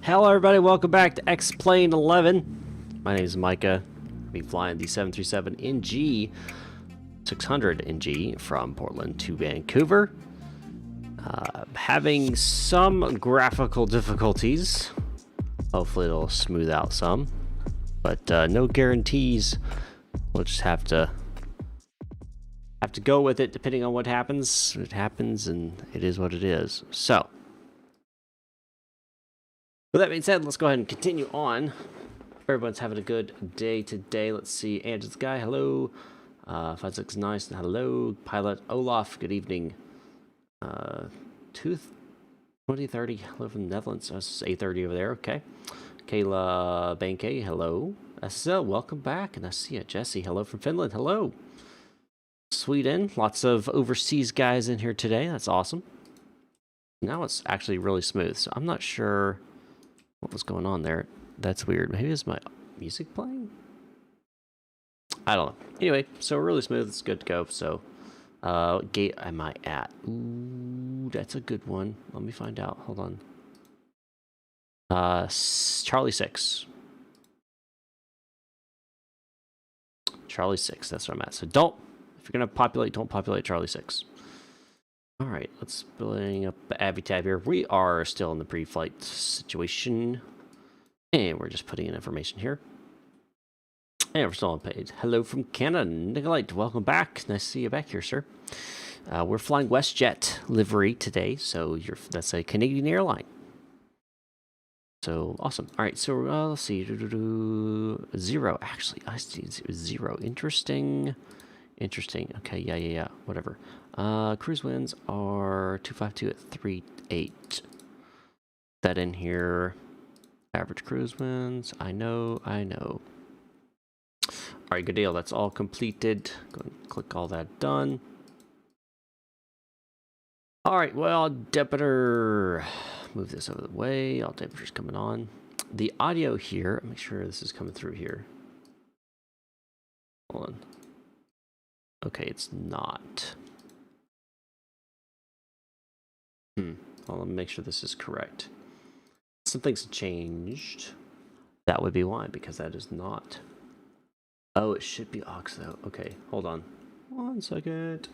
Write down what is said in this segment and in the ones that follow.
Hello everybody, welcome back to X-Plane 11. My name is Micah. I'll be flying the 737 NG 600 NG from Portland to Vancouver. Having some graphical difficulties. Hopefully it'll smooth out some, but no guarantees. We'll just have to go with it depending on what happens. It happens and it is what it is. So with that being said, let's go ahead and continue on. Everyone's having a good day today. Let's see. Angela's guy, hello. 569, hello. Pilot Olaf, good evening. 2030, hello from the Netherlands. That's 8:30 over there. Okay. Kayla Banke, hello. SSL, welcome back. And I see you. Jesse, hello from Finland. Hello. Sweden, lots of overseas guys in here today. That's awesome. Now it's actually really smooth, so I'm not sure what was going on there. That's weird. Maybe it's my music playing? I don't know. Anyway, so really smooth. It's good to go. So, what gate am I at? Ooh, that's a good one. Let me find out. Hold on. Charlie 6. Charlie 6. That's where I'm at. So don't, if you're gonna populate, don't populate Charlie 6. All right, let's bring up the Abby tab here. We are still in the pre-flight situation, and we're just putting in information here. And we're still on page. Hello from Canada, Nicolite. Welcome back. Nice to see you back here, sir. We're flying WestJet livery today, so that's a Canadian airline. So awesome. All right, so let's see. 0. Actually, I see 0. Interesting. Okay, yeah. Whatever. Cruise winds are 252 at 38. That in here. Average cruise winds. I know. All right, good deal. That's all completed. Go and click all that done. All right, well, Deputer. Move this over the way. All Deputer's coming on. The audio here. Make sure this is coming through here. Hold on. Okay, it's not. Well, let me make sure this is correct. Some things changed. That would be why, because that is not. Oh, it should be aux though. Okay, hold on. 1 second.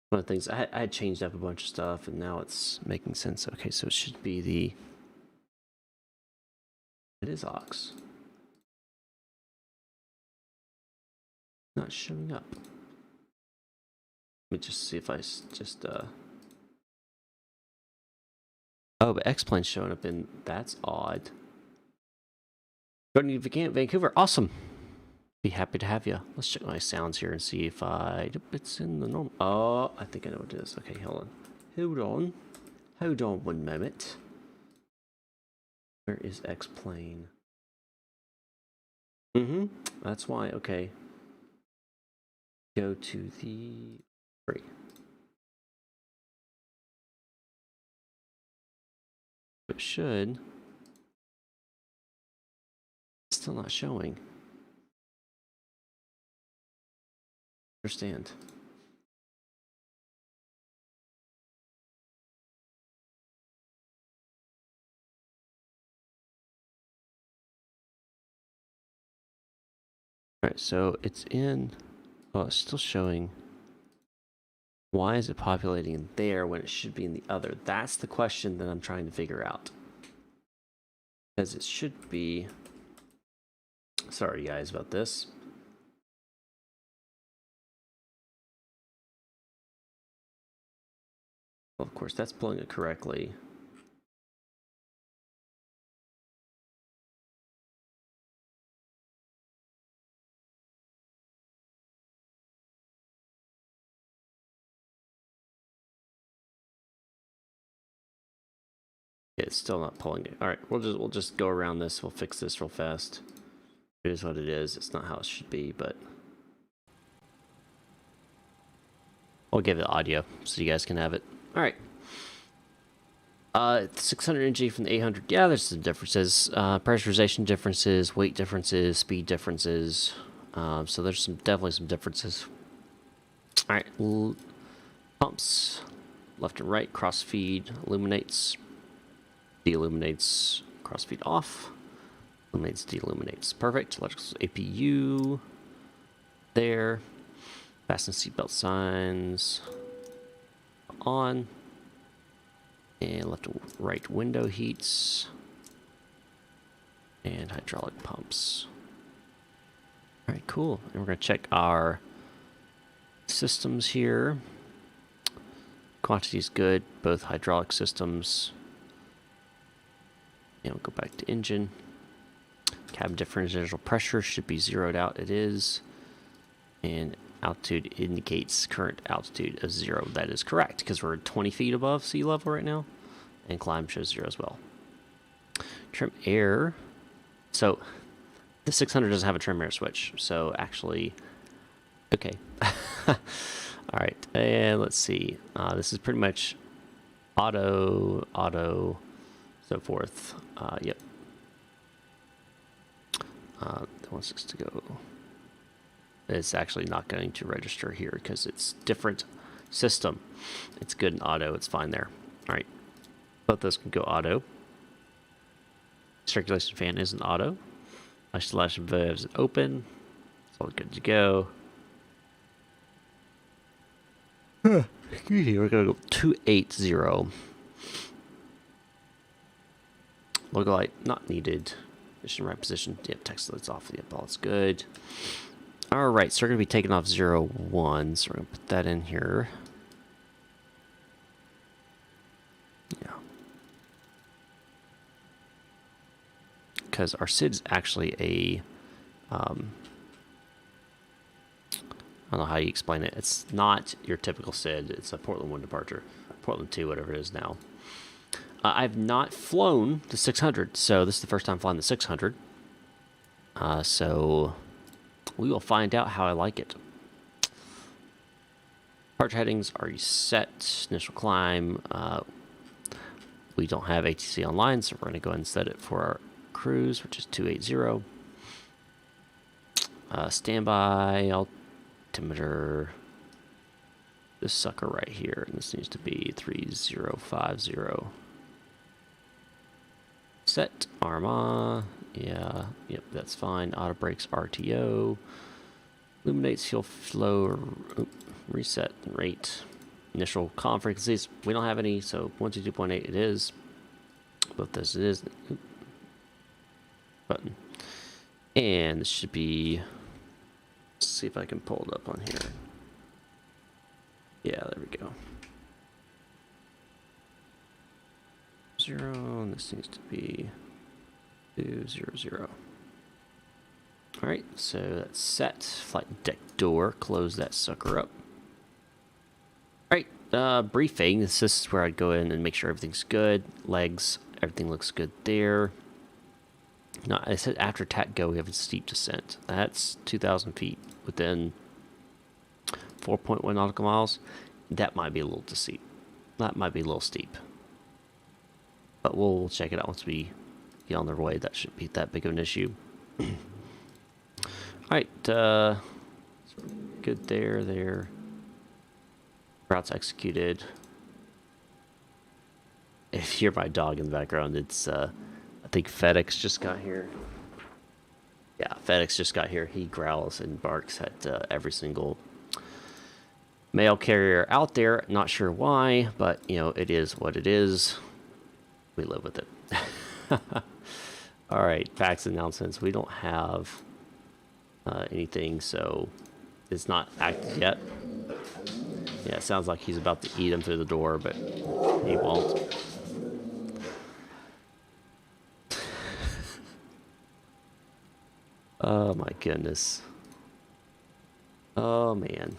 One of the things, I had changed up a bunch of stuff and now it's making sense. Okay, so it should be the. It is aux. Not showing up. Let me just see if I just Oh, but X-Plane's showing up in. That's odd. Going to Vancouver. Awesome. Be happy to have you. Let's check my sounds here and see if it's in the normal. Oh, I think I know what it is. Okay, hold on 1 moment. Where is X-Plane? That's why. Okay. Go to the 3. It should. It's still not showing. Understand. All right, so it's in. Oh, it's still showing. Why is it populating in there when it should be in the other? That's the question that I'm trying to figure out. Because it should be. Sorry, guys, about this. Well, of course, that's pulling it correctly. It's still not pulling it. All right, we'll just go around this. We'll fix this real fast. It is what it is. It's not how it should be, but I'll give it audio so you guys can have it. All right. 600 NG from the 800. Yeah, there's some differences. Pressurization differences, weight differences, speed differences. So there's definitely some differences. All right, pumps. left and right, crossfeed illuminates, deilluminates, crossfeed off, illuminates, deilluminates. Perfect. Electrical APU there. Fasten seatbelt signs on. And left and right window heats. And hydraulic pumps. Alright, cool. And we're going to check our systems here. Quantity is good, both hydraulic systems. And we'll go back to engine. Cabin differential pressure should be zeroed out. It is. And altitude indicates current altitude of 0. That is correct, because we're 20 feet above sea level right now. And climb shows 0 as well. Trim air. So, the 600 doesn't have a trim air switch. So, actually, okay. Alright, and let's see. This is pretty much auto, so forth. Yep. It wants us to go. It's actually not going to register here because it's different system. It's good in auto. It's fine there. All right. Both those can go auto. Circulation fan is an auto. Isolation valve is open. It's all good to go. Excuse me. We're going to go 280. Logo light not needed. Mission right position. Yep, text lights off. Yep, all is good. Alright, so we're going to be taking off 0, 1. So we're going to put that in here. Yeah. Because our SID is actually a... I don't know how you explain it. It's not your typical SID. It's a Portland 1 departure. Portland 2, whatever it is now. I've not flown the 600, so this is the first time flying the 600. So we will find out how I like it. Departure headings are set. Initial climb. We don't have ATC online, so we're going to go ahead and set it for our cruise, which is 280. Standby altimeter. This sucker right here, and this needs to be 3050. Set Arma, yeah, yep, that's fine. Auto brakes RTO, illuminates fuel flow, reset rate, initial comm frequencies. We don't have any, so 122.8 it is. Both this it is. Button, and this should be. Let's see if I can pull it up on here. Yeah, there we go. 0, and this needs to be 200. Alright, so that's set. Flight deck door, close that sucker up. Alright, briefing. This is where I'd go in and make sure everything's good. Legs, everything looks good there. Now, I said after TAC go, we have a steep descent. That's 2,000 feet within 4.1 nautical miles. That might be a little steep. That might be a little steep. But we'll check it out once we get on the way. That shouldn't be that big of an issue. Alright, good there. Routes executed. If you hear my dog in the background, it's, I think FedEx just got here. Yeah, FedEx just got here. He growls and barks at every single mail carrier out there. Not sure why, but, you know, it is what it is. We live with it. All right, facts and announcements. We don't have anything, so it's not active yet. Yeah, it sounds like he's about to eat him through the door, but he won't. Oh my goodness. Oh man.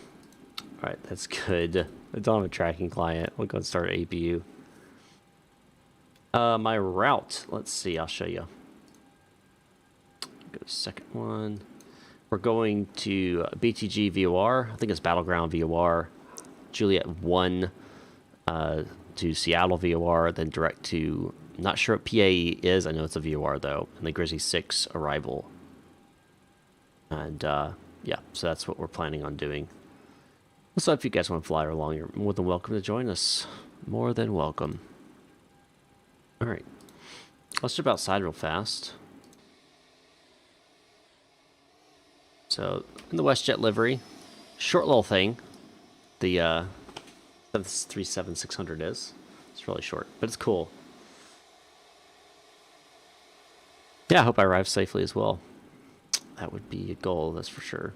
All right, that's good. I don't have a tracking client. We'll go and start APU. My route, let's see, I'll show you. Go to the second one. We're going to BTG VOR, I think it's Battleground VOR, Juliet 1 to Seattle VOR, then direct to, I'm not sure what PAE is, I know it's a VOR though, and the Grizzly 6 arrival. And yeah, so that's what we're planning on doing. So if you guys want to fly along, you're more than welcome to join us. More than welcome. All right. Let's jump outside real fast. So, in the WestJet livery, short little thing. The 737-600 is. It's really short, but it's cool. Yeah, I hope I arrive safely as well. That would be a goal, that's for sure.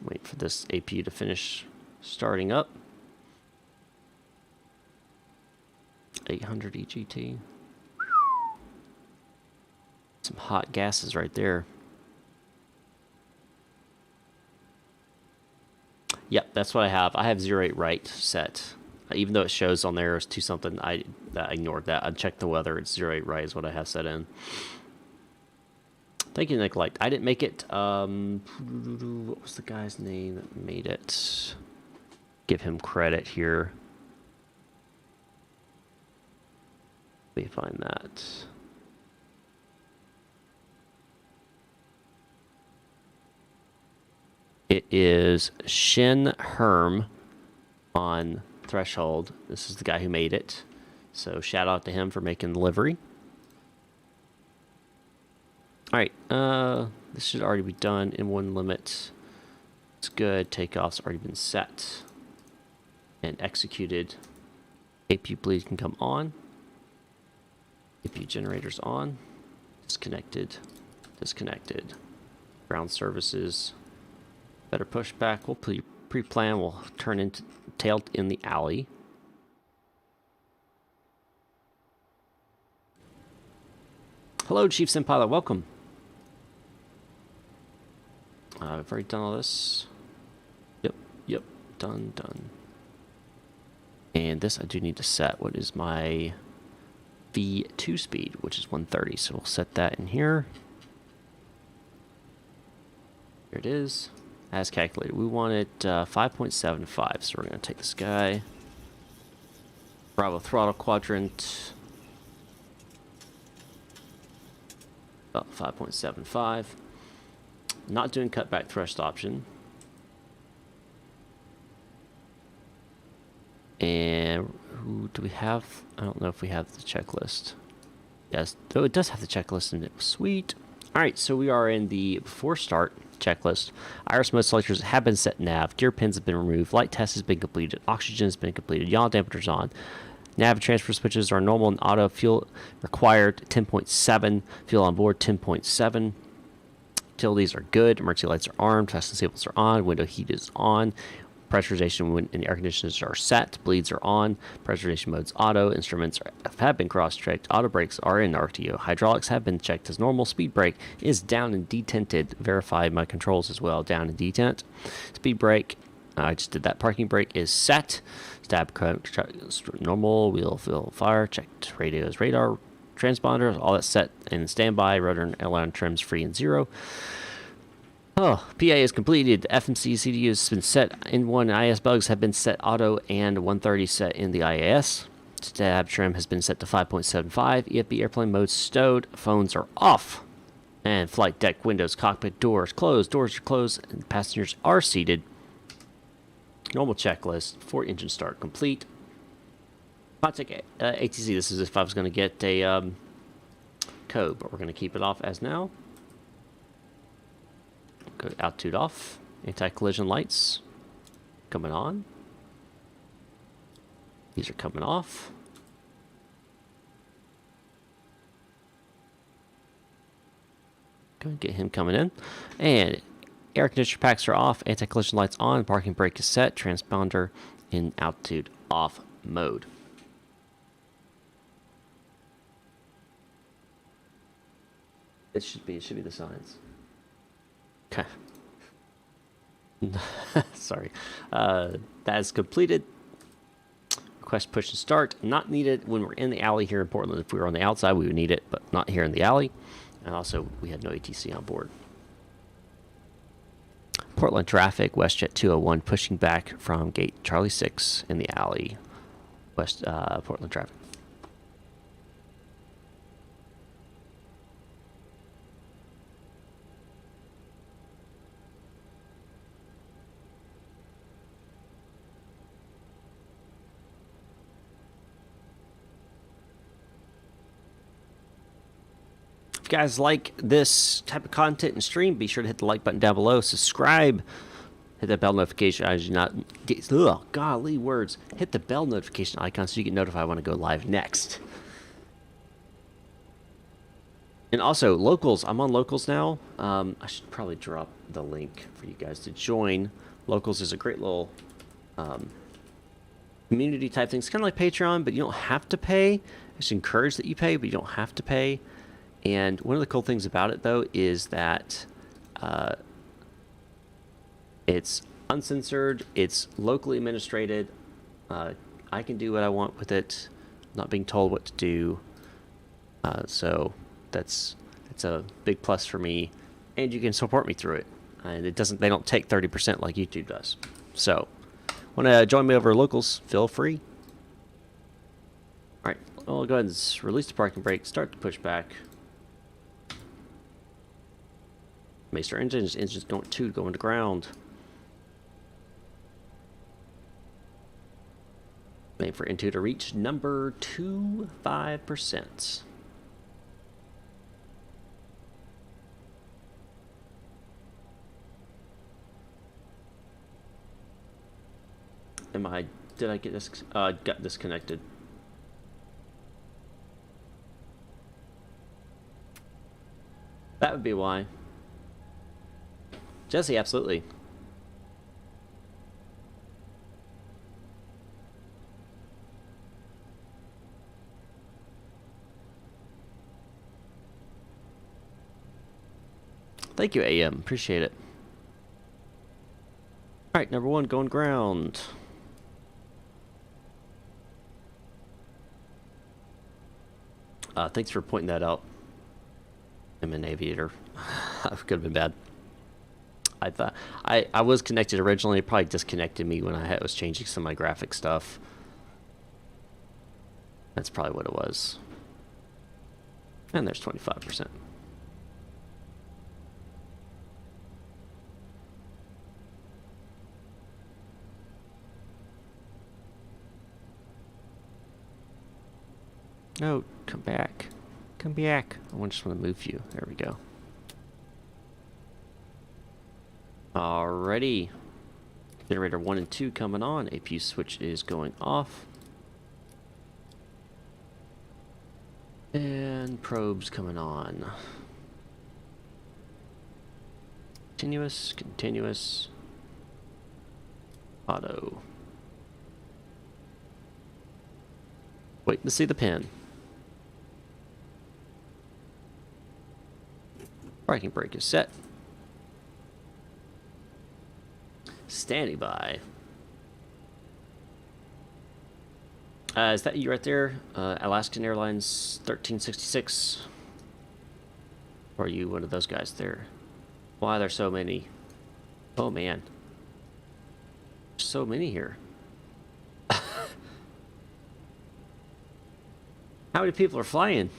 Wait for this APU to finish starting up. 800 EGT. Some hot gases right there. Yep, that's what I have. I have 08 right set. Even though it shows on there as 2 something, I ignored that. I checked the weather. It's 08 right is what I have set in. Thank you, Nick Light. I didn't make it. What was the guy's name that made it? Give him credit here. Let me find that. It is Shin Herm on Threshold. This is the guy who made it. So shout out to him for making the livery. Alright, this should already be done in one limit. It's good. Takeoff's already been set and executed. APU bleed can come on. APU generator's on. Disconnected. Disconnected. Ground services. Better push back. We'll pre-plan. We'll turn into tail in the alley. Hello, Chief Senpilot. Welcome. I've already done all this. Yep. Done. And this I do need to set. What is my V2 speed, which is 130. So we'll set that in here. Here it is. As calculated. We wanted 5.75. So we're going to take this guy. Bravo throttle quadrant. About 5.75. Not doing cutback thrust option. And who do we have? I don't know if we have the checklist. Yes, though it does have the checklist in it. Sweet. All right, so we are in the before start checklist. Iris mode selectors have been set nav. Gear pins have been removed. Light test has been completed. Oxygen has been completed. Yaw dampeners on. Nav transfer switches are normal and auto. Fuel required 10.7. Fuel on board 10.7. Utilities are good. Emergency lights are armed. Fast and stables are on. Window heat is on. Pressurization and air conditioners are set. Bleeds are on. Pressurization mode's auto. Instruments have been cross-checked. Auto brakes are in RTO. Hydraulics have been checked as normal. Speed brake is down and detented. Verify my controls as well. Down and detent. Speed brake. I just did that. Parking brake is set. Stab normal. Wheel fill fire. Checked. Radios, radar, transponders. All that's set in standby. Rudder and airline trims free and 0. Oh, PA is completed. FMC CDU has been set in 1. IS bugs have been set auto and 130 set in the IAS. Stab trim has been set to 5.75. EFB airplane mode stowed. Phones are off. And flight deck windows, cockpit doors closed. Doors are closed and passengers are seated. Normal checklist. Before engine start complete. Contact ATC. This is if I was going to get a code, but we're going to keep it off as now. Go altitude off. Anti-collision lights coming on. These are coming off. Go and get him coming in. And air conditioner packs are off. Anti-collision lights on. Parking brake is set. Transponder in altitude off mode. It should be the signs. Okay. Sorry. That is completed. Request push and start. Not needed when we're in the alley here in Portland. If we were on the outside, we would need it, but not here in the alley. And also, we had no ATC on board. Portland traffic, WestJet 201 pushing back from gate Charlie 6 in the alley. Portland traffic. If you guys like this type of content and stream, be sure to hit the like button down below. Subscribe. Hit that bell notification icon. Do not get, golly words. Hit the bell notification icon so you get notified when I go live next. And also, locals. I'm on locals now. I should probably drop the link for you guys to join. Locals is a great little community type thing. It's kind of like Patreon, but you don't have to pay. It's encouraged that you pay, but you don't have to pay. And one of the cool things about it, though, is that it's uncensored. It's locally administrated. I can do what I want with it. I'm not being told what to do. So it's a big plus for me, and you can support me through it. And they don't take 30% like YouTube does. So, want to join me over locals? Feel free. All right, I'll go ahead and release the parking brake. Start the pushback. Maester engine's going to ground. Wait for M.2 to reach number 25%. Did I get this? Got disconnected. That would be why. Jesse, absolutely. Thank you, AM. Appreciate it. All right, number one, going ground. Thanks for pointing that out. I'm an aviator. Could have been bad. I thought I was connected originally. It probably disconnected me when I was changing some of my graphic stuff. That's probably what it was. And there's 25%. No, come back. Come back. I just want to move you. There we go. Alrighty. Generator 1 and 2 coming on. APU switch is going off. And probes coming on. Continuous, continuous. Auto. Waiting to see the pin. Parking brake is set. Standing by. Is that you right there? Alaskan Airlines 1366? Or are you one of those guys there? Why are there so many? Oh man. There's so many here. How many people are flying?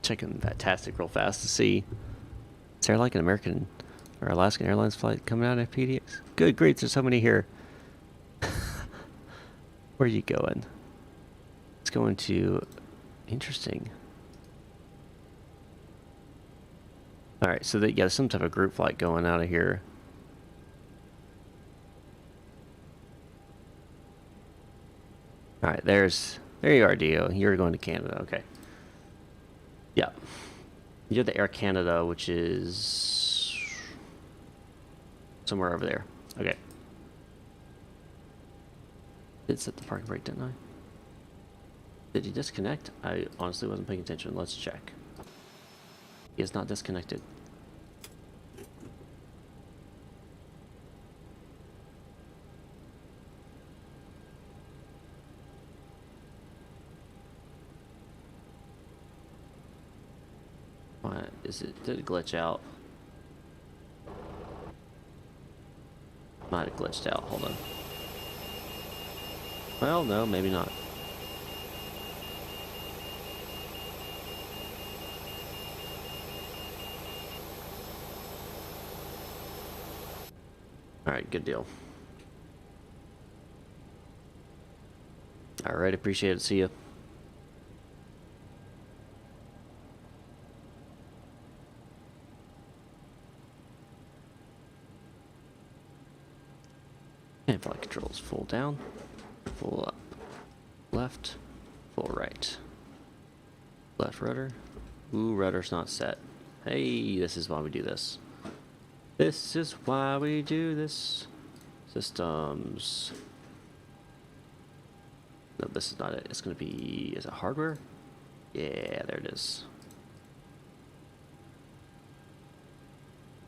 Checking Vatstic real fast to see. Is there like an American or Alaskan Airlines flight coming out of PDX? Good grief, there's so many here. Where are you going? It's going to... Interesting. Alright, so they got some type of group flight going out of here. Alright, there you are, Dio. You're going to Canada, okay. Yeah. You're the Air Canada, which is somewhere over there. Okay. Did set the parking brake, didn't I? Did he disconnect? I honestly wasn't paying attention. Let's check. He is not disconnected. What is it? Did it glitch out? Might have glitched out. Hold on. Well, no, maybe not. Alright, good deal. Alright, appreciate it. See ya. And flight controls full down, full up, left, full right. Left rudder. Ooh, rudder's not set. Hey, this is why we do this. This is why we do this. Systems. No, this is not it. It's gonna be, is it hardware? Yeah, there it is.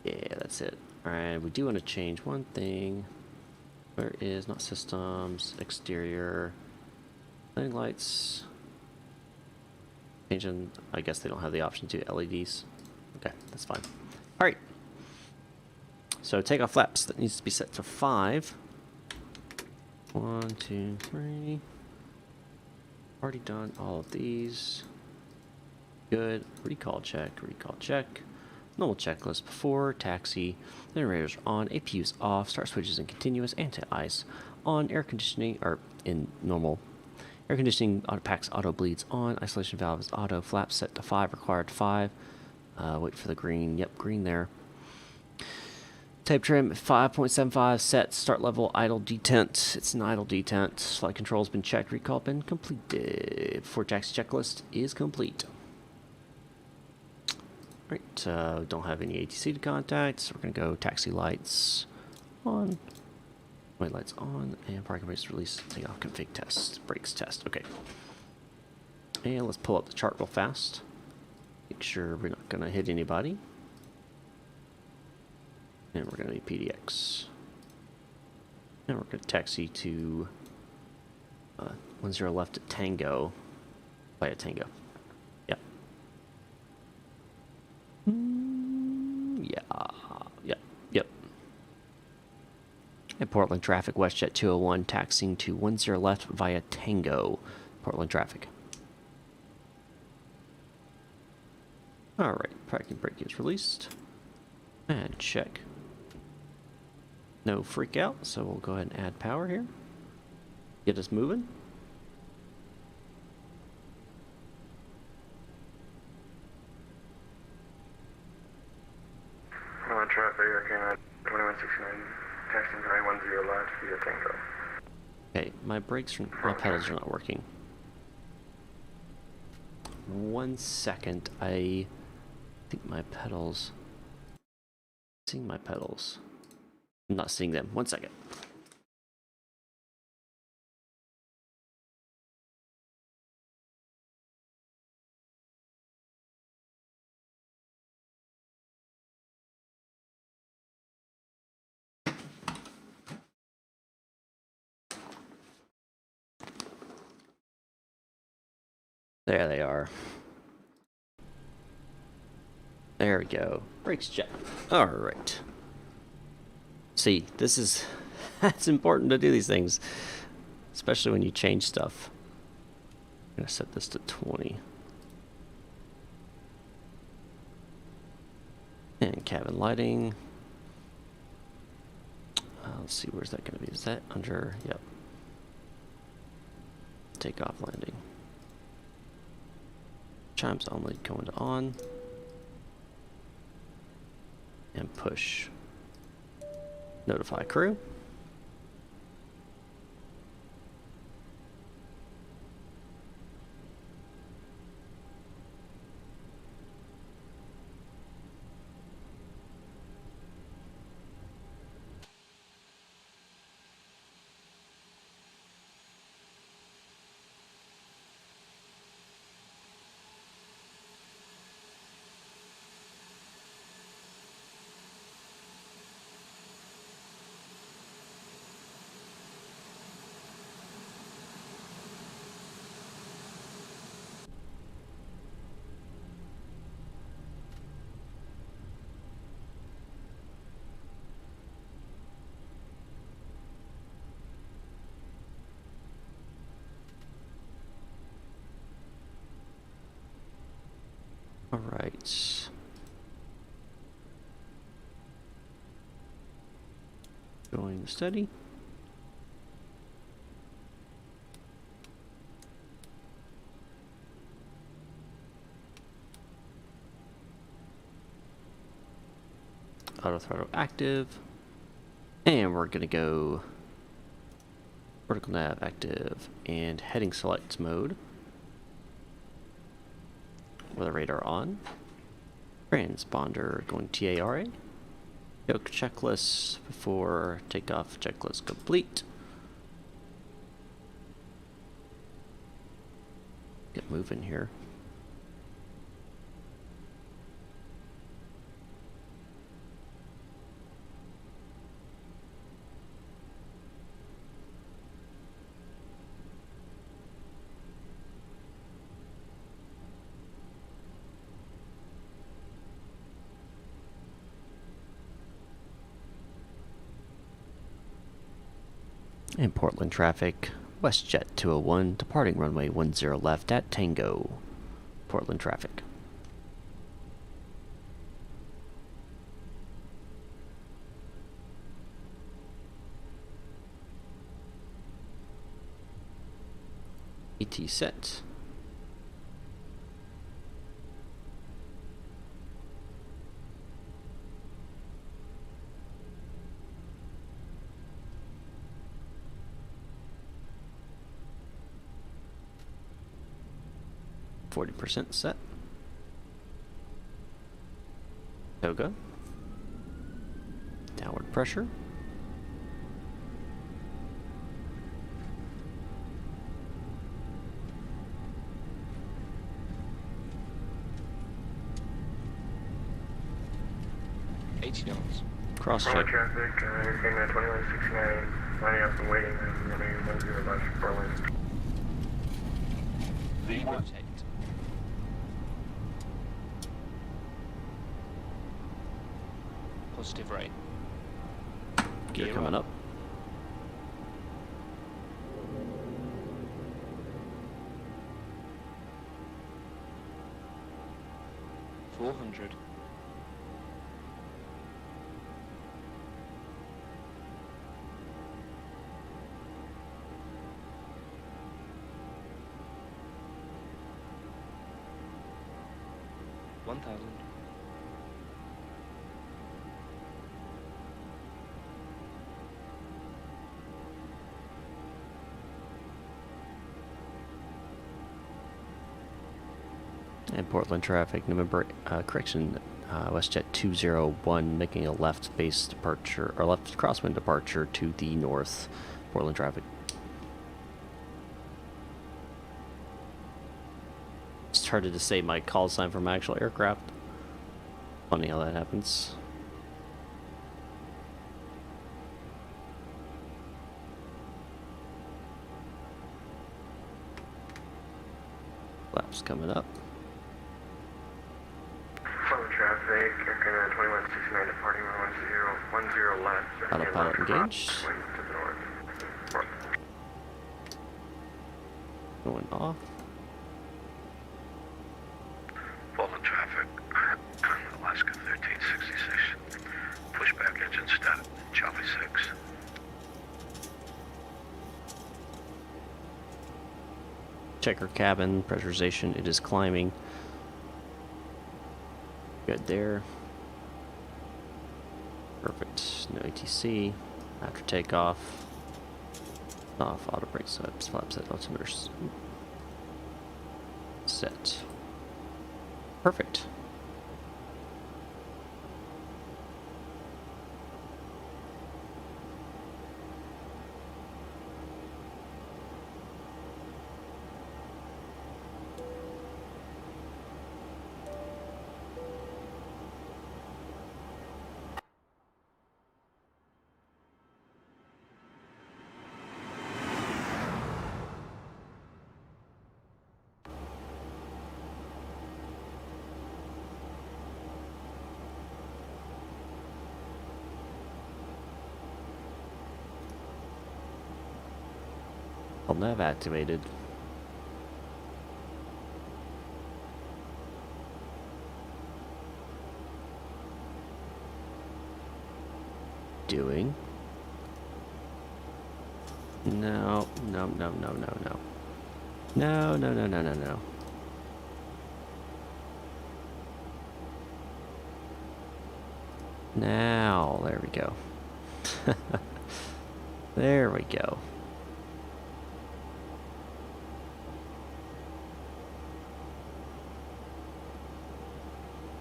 Yeah, that's it. Alright, we do want to change one thing. Where is, not systems, exterior, landing lights. Changing, I guess they don't have the option to LEDs. Okay, that's fine. Alright. So takeoff flaps, that needs to be set to 5. 1, 2, 3. Already done all of these. Good. Recall check, recall check. Normal checklist before, taxi, generators on, APUs off, start switches in continuous, anti-ice on, air conditioning, or in normal. Air conditioning auto packs auto bleeds on, isolation valve is auto, flaps set to 5, required 5. Wait for the green, yep, green there. Type trim 5.75 set, start level idle detent. It's an idle detent. Flight control's been checked, recall been completed. Before taxi checklist is complete. Right, don't have any ATC to contact, so we're going to go taxi lights on, white lights on, and parking brakes release, take off config test, brakes test, okay. And let's pull up the chart real fast, make sure we're not going to hit anybody. And we're going to be PDX. And we're going to taxi to 10 left at Tango, via Tango. Yep. Yep. And Portland traffic, WestJet 201, taxiing to 10 left via Tango, Portland traffic. Alright, parking brake is released. And check. No freak out, so we'll go ahead and add power here. Get us moving. Traffic, Air 2169, taxiing high 10 left via Tango. Okay, my brakes, my pedals are not working. 1 second, I think my pedals, seeing my pedals. I'm not seeing them. 1 second. There they are. There we go. Brakes check. All right. See, this is, that's important to do these things, especially when you change stuff. I'm gonna set this to 20. And cabin lighting. Let's see, where's that gonna be? Is that under, yep. Takeoff landing. Chimes only going to on. And push. Notify crew. All right. Going steady. Auto throttle active. And we're gonna go vertical nav active and heading select mode. Weather radar on. Transponder going TARA. Yoke checklist before takeoff. Checklist complete. Get moving here. In Portland traffic, WestJet 201, departing runway 10 left at Tango. Portland traffic. ET set. %, set. Toga. Downward pressure. $80. Cross check. Traffic, anything at 2169, lining up and waiting, and running 10 left, Berlin. Rotate. Positive rate. Gear coming up. $400. $1,000. And Portland traffic, November, WestJet 201 making a left base departure, or left crosswind departure to the north. Portland traffic. Started to say my call sign from my actual aircraft. Funny how that happens. Flaps coming up. Portland traffic, Aircraft 2169, departing 10 left. Autopilot engaged. Wind to the north. Going off. Portland traffic, Alaska 1366, pushback engine start, Charlie 6. Checker cabin, pressurization, it is climbing. Good there. Perfect, no ATC. After takeoff. Off, auto brake sweeps, flaps, set, altimeters. Set. Perfect. Nav activated. Doing No, no, no, no, no, no. No, no, no, no, no, no. Now, there we go. There we go.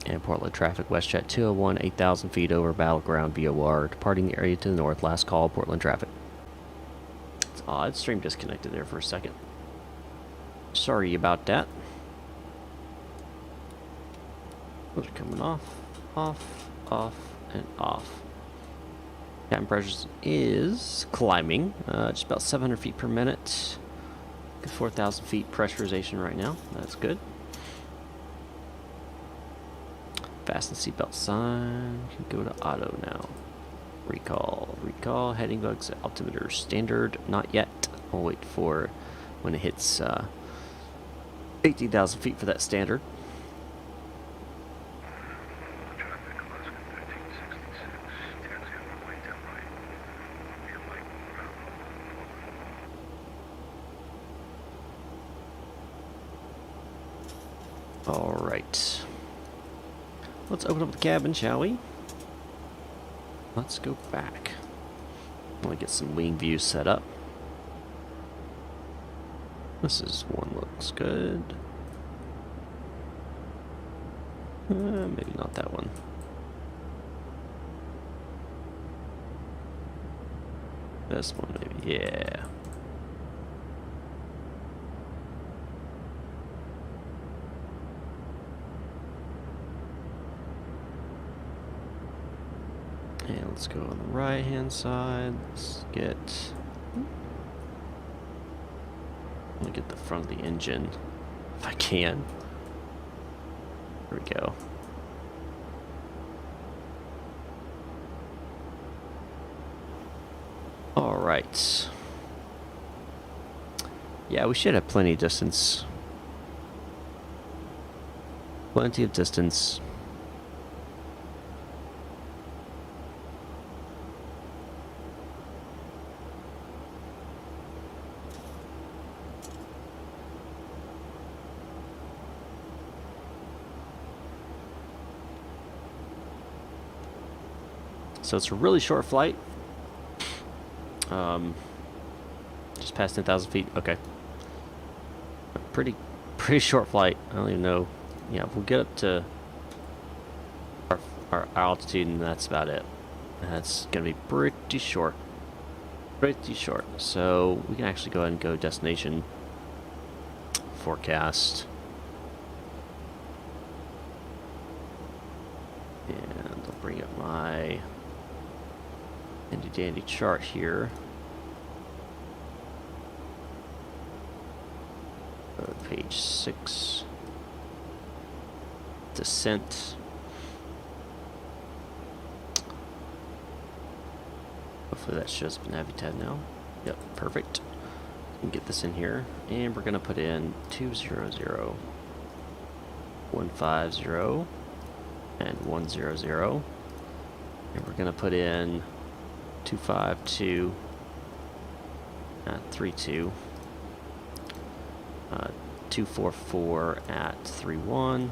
And Portland traffic, WestJet 201, 8,000 feet over Battleground VOR, departing the area to the north, last call, Portland traffic. It's odd, stream disconnected there for a second. Sorry about that. Those are coming off, off, off, and off. Cabin pressure is climbing, just about 700 feet per minute. 4,000 feet pressurization right now. That's good. Fasten seatbelt sign. Can go to auto now. Recall, recall. Heading bugs, altimeter standard. Not yet. We'll wait for when it hits 18,000 feet for that standard. Traffic, Alaska 1366. Taxi on the way down right. Feel like All right. Let's open up the cabin, shall we? Let's go back. I want to get some wing views set up. This is one looks good. Maybe not that one. This one, maybe. Yeah. And let's go on the right hand side. Let's get. Let me get the front of the engine if I can. There we go. All right. Yeah, we should have plenty of distance. Plenty of distance. So it's a really short flight. Just past 10,000 feet. Okay. A pretty short flight. I don't even know. Yeah, we'll get up to our altitude, and that's about it. That's gonna be pretty short. Pretty short. So we can actually go ahead and go destination forecast. And I'll bring up my handy dandy chart here. Page 6. Descent. Hopefully that shows up in Navitab now. Yep, perfect. We can get this in here, and we're gonna put in 200, 150, and 100, and we're gonna put in 252 at 32, 244 at 31,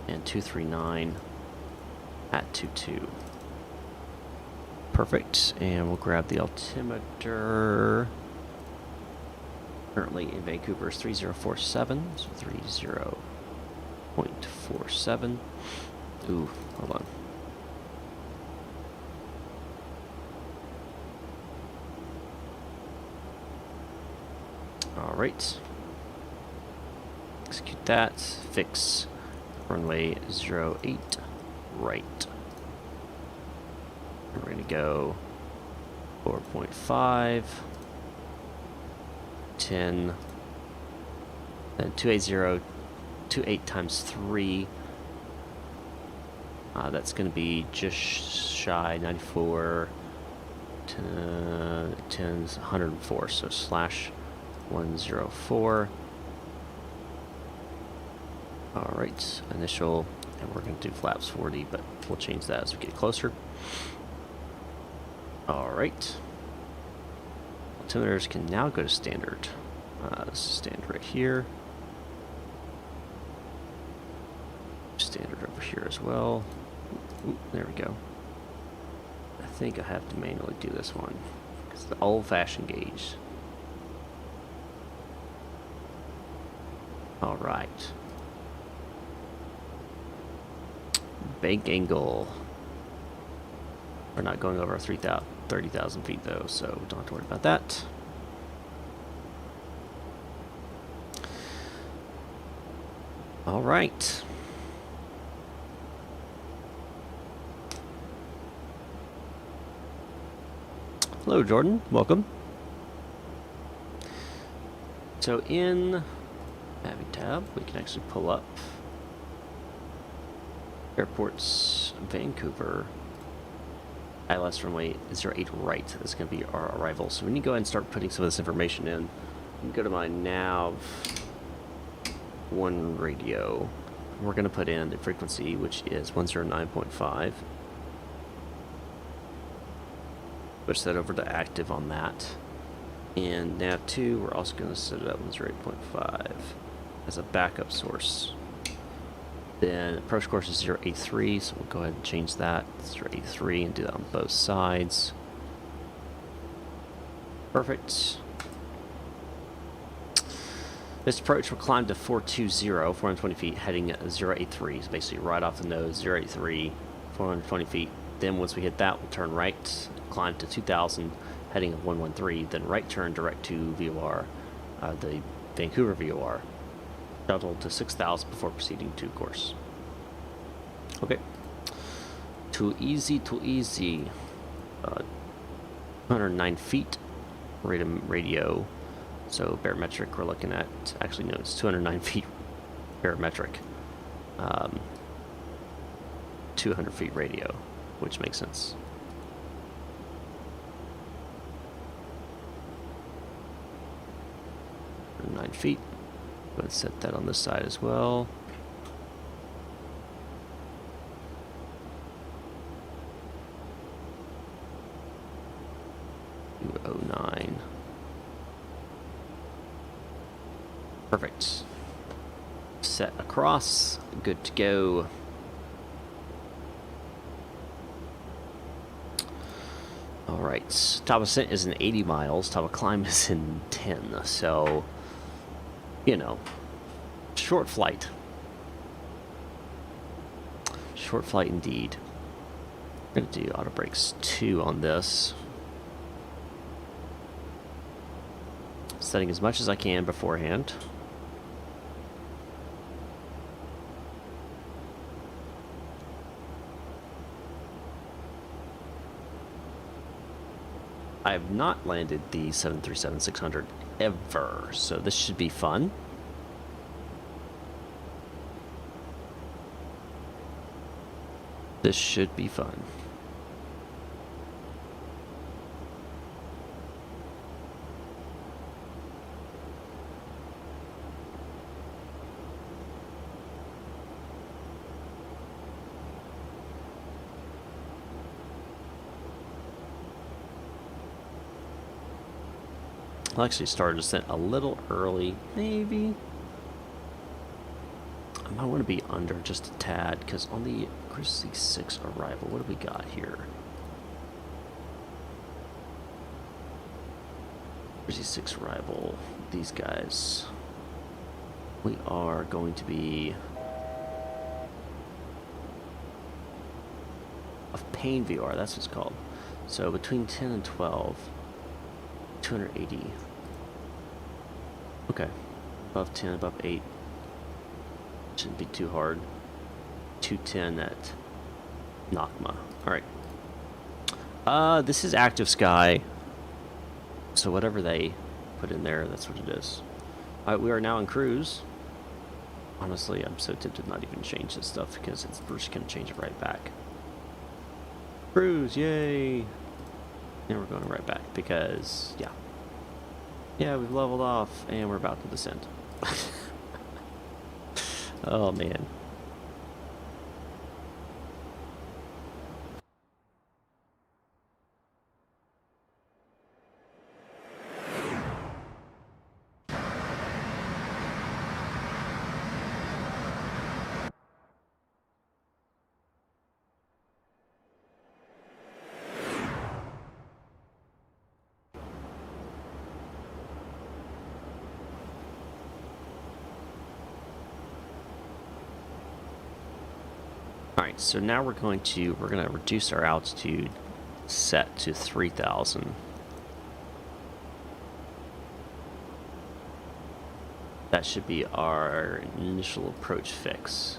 and 239 at 22. Perfect, and we'll grab the altimeter. Currently in Vancouver is 3047, so 30.47. Ooh, hold on. Alright. Execute that. Fix runway 08 right. We're going to go 4.5, 10, then 280, 28 times 3. That's going to be just shy 94, 10, 104, so slash 104. Alright, initial, and we're going to do flaps 40, but we'll change that as we get closer. Alright. Altimeters can now go to standard. This is standard right here. Standard over here as well. Ooh, there we go. I think I have to manually do this one. It's the old-fashioned gauge. Alright. Bank angle. We're not going over 30,000 feet though, so don't have to worry about that. Alright. Hello, Jordan. Welcome. So in Navy tab, we can actually pull up airports Vancouver. ILS runway 08 right. That's going to be our arrival. So we need to go ahead and start putting some of this information in. You can go to my nav 1 radio. We're going to put in the frequency, which is 109.5. Switch that over to active on that. And nav 2, we're also going to set it up 108.5 as a backup source. Then approach course is 083, so we'll go ahead and change that to 083 and do that on both sides. Perfect. This approach will climb to 420, 420 feet, heading at 083. So basically right off the nose, 083, 420 feet. Then once we hit that, we'll turn right, climb to 2000, heading at 113, then right turn direct to VOR, the Vancouver VOR. Shuttle to 6,000 before proceeding to course. Okay. Too easy, too easy. 209 feet radio. So barometric we're looking at, actually no, it's 209 feet barometric. 200 feet radio, which makes sense. Nine feet. Go ahead and set that on this side as well. .09. Perfect. Set across. Good to go. Alright. Top ascent is in 80 miles. Top of climb is in 10. So, you know, short flight. Short flight indeed. I'm going to do auto brakes 2 on this. Setting as much as I can beforehand. I have not landed the 737-600 ever, so this should be fun. This should be fun. I'll actually start descent a little early, maybe. I might want to be under just a tad, because on the Chris C6 arrival, what do we got here? Chris C6 arrival, these guys. We are going to be of Pain VR, that's what it's called. So between 10 and 12, 280. Okay, above 10, above 8. Shouldn't be too hard. 210 at Nakma. Alright. This is active sky. So whatever they put in there, that's what it is. Alright, we are now in cruise. Honestly, I'm so tempted not even change this stuff because it's just going to change it right back. Cruise, yay! And we're going right back because, yeah. Yeah, we've leveled off and we're about to descend. Oh, man. Alright, so now we're gonna reduce our altitude set to 3,000. That should be our initial approach fix,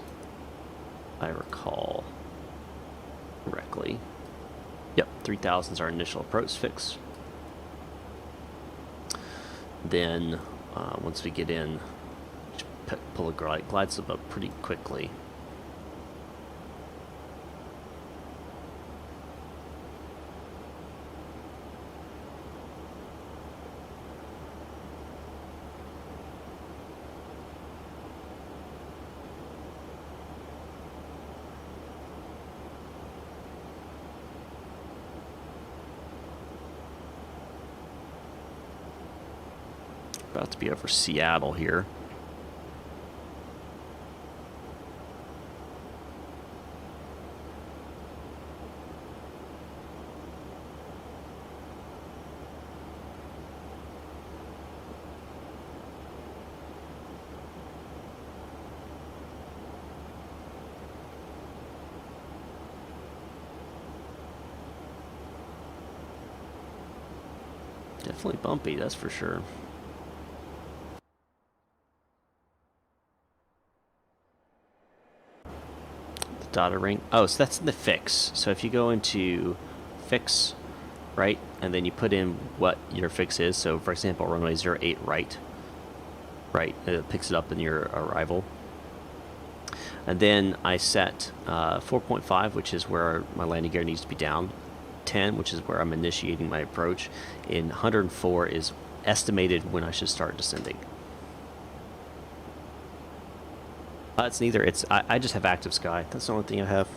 if I recall correctly. Yep, 3,000 is our initial approach fix. Then, once we get in, pull a glide slope up pretty quickly. About to be over Seattle here. Definitely bumpy, that's for sure. Dotted ring. Oh, so that's in the fix. So if you go into fix, right, and then you put in what your fix is. So for example, runway 08 right, it picks it up in your arrival. And then I set 4.5, which is where my landing gear needs to be down. 10, which is where I'm initiating my approach. In 104 is estimated when I should start descending. It's neither. I just have active sky. That's the only thing I have.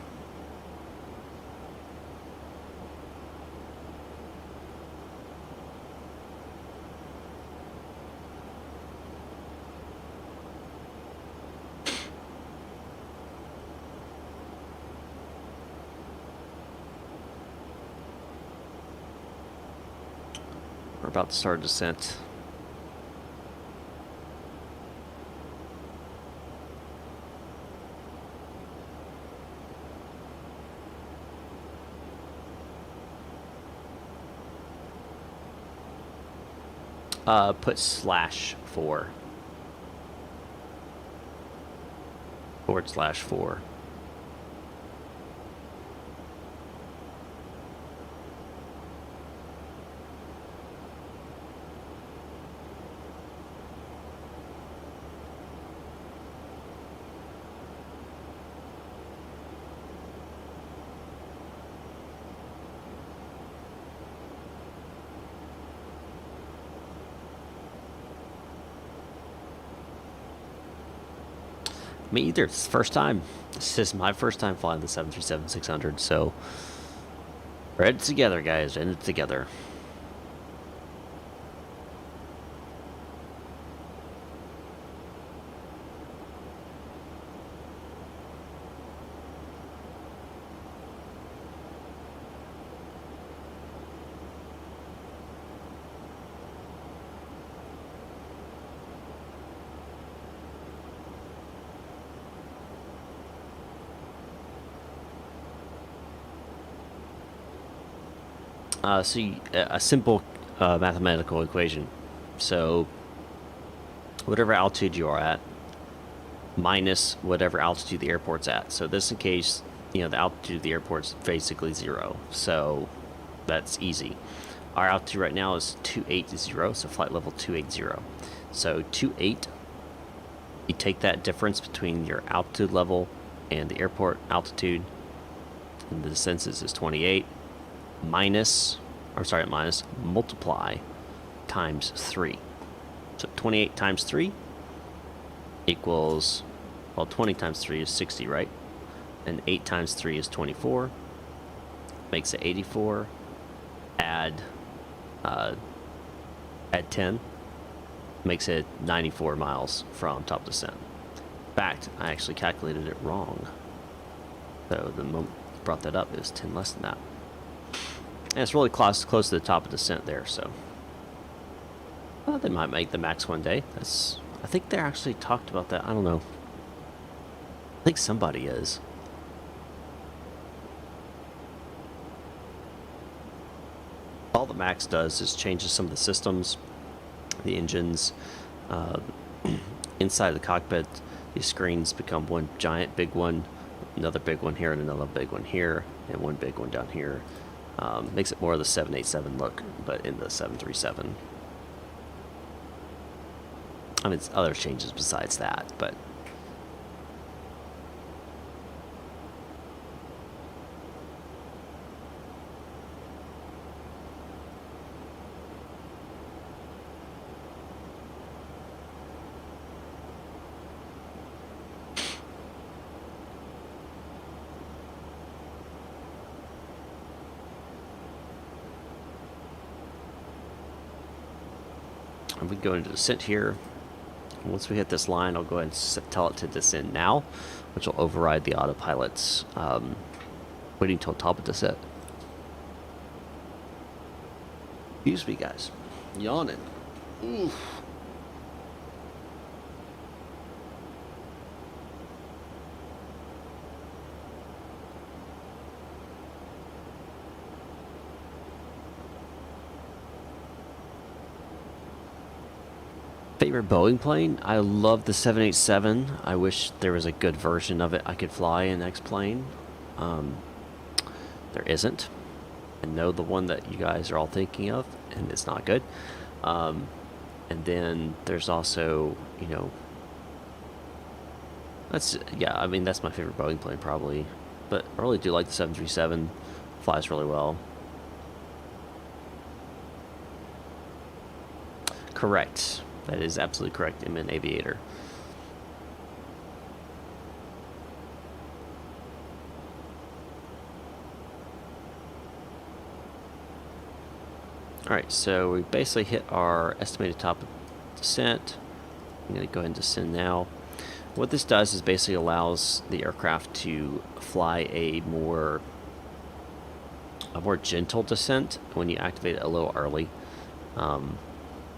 We're about to start descent. Put /4. /4. Me either. It's the first time. This is my first time flying the 737-600, so we're in it together, guys. In it together. A simple mathematical equation. So, whatever altitude you are at, minus whatever altitude the airport's at. So this in case, the altitude of the airport's basically 0. So, that's easy. Our altitude right now is 280, so flight level 280. So 28, you take that difference between your altitude level and the airport altitude, and the census is 28, minus, multiply times 3. So 28 times 3 equals, well, 20 times 3 is 60, right? And 8 times 3 is 24, makes it 84, add 10, makes it 94 miles from top descent. In fact, I actually calculated it wrong. So the moment you brought that up, it was 10 less than that. And it's really close to the top of descent there, so they might make the max one day. I think they actually talked about that. I don't know. I think somebody is. All the Max does is changes some of the systems, the engines, inside the cockpit. These screens become one giant big one, another big one here, and another big one here, and one big one down here. Makes it more of the 787 look, but in the 737. I mean, it's other changes besides that, but we go into descent here. Once we hit this line, I'll go ahead and tell it to descend now, which will override the autopilot's waiting till top of descent. Excuse me, guys. Yawning. Oof. Favorite Boeing plane? I love the 787. I wish there was a good version of it I could fly in X-Plane. There isn't. I know the one that you guys are all thinking of, and it's not good. And then there's also, you know, I mean, that's my favorite Boeing plane probably. But I really do like the 737. Flies really well. Correct. That is absolutely correct. I'm an aviator. Alright, so we basically hit our estimated top of descent. I'm going to go ahead and descend now. What this does is basically allows the aircraft to fly a more gentle descent when you activate it a little early.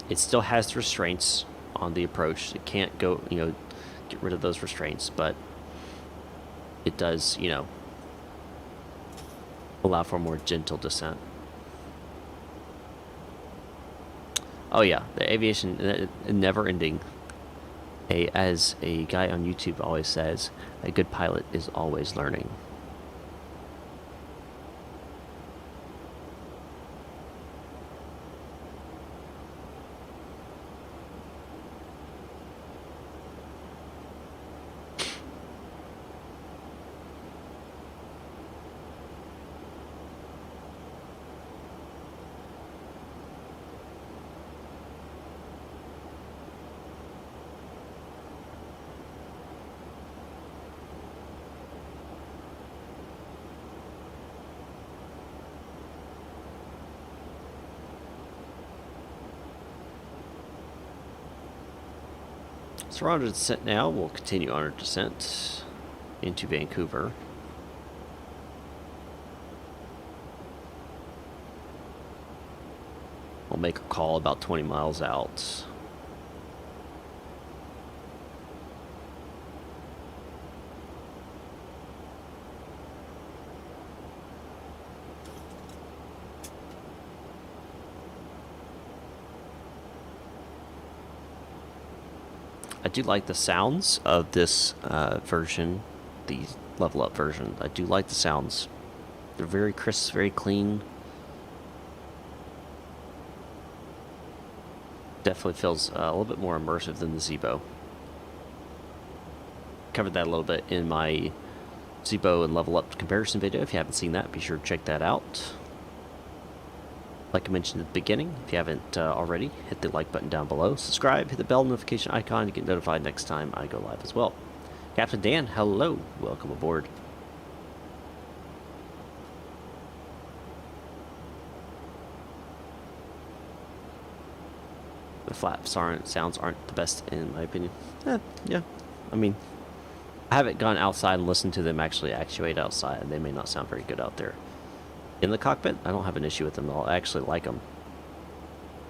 It still has the restraints on the approach. It can't go, you know, get rid of those restraints, but it does, you know, allow for a more gentle descent. Oh yeah, the aviation, never ending. As a guy on YouTube always says, a good pilot is always learning. So we're on our descent now. We'll continue on our descent into Vancouver. We'll make a call about 20 miles out. I do like the sounds of this version, the LevelUp version. I do like the sounds. They're very crisp, very clean. Definitely feels a little bit more immersive than the Zibo. Covered that a little bit in my Zibo and LevelUp comparison video. If you haven't seen that, be sure to check that out. Like I mentioned at the beginning, if you haven't already, hit the like button down below. Subscribe, hit the bell notification icon to get notified next time I go live as well. Captain Dan, hello. Welcome aboard. The flaps sounds aren't the best in my opinion. Yeah. I mean, I haven't gone outside and listened to them actually actuate outside, and they may not sound very good out there. In the cockpit, I don't have an issue with them at all. I actually like them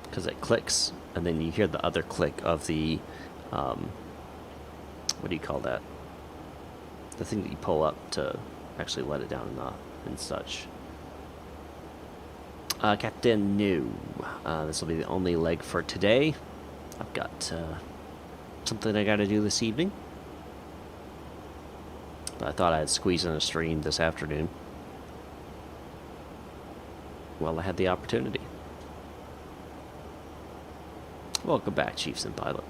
because it clicks, and then you hear the other click of the, what do you call that? The thing that you pull up to actually let it down and such. Captain New. This will be the only leg for today. I've got something I got to do this evening. But I thought I'd squeeze in a stream this afternoon. Well, I had the opportunity. Welcome back, Chiefs and Pilot.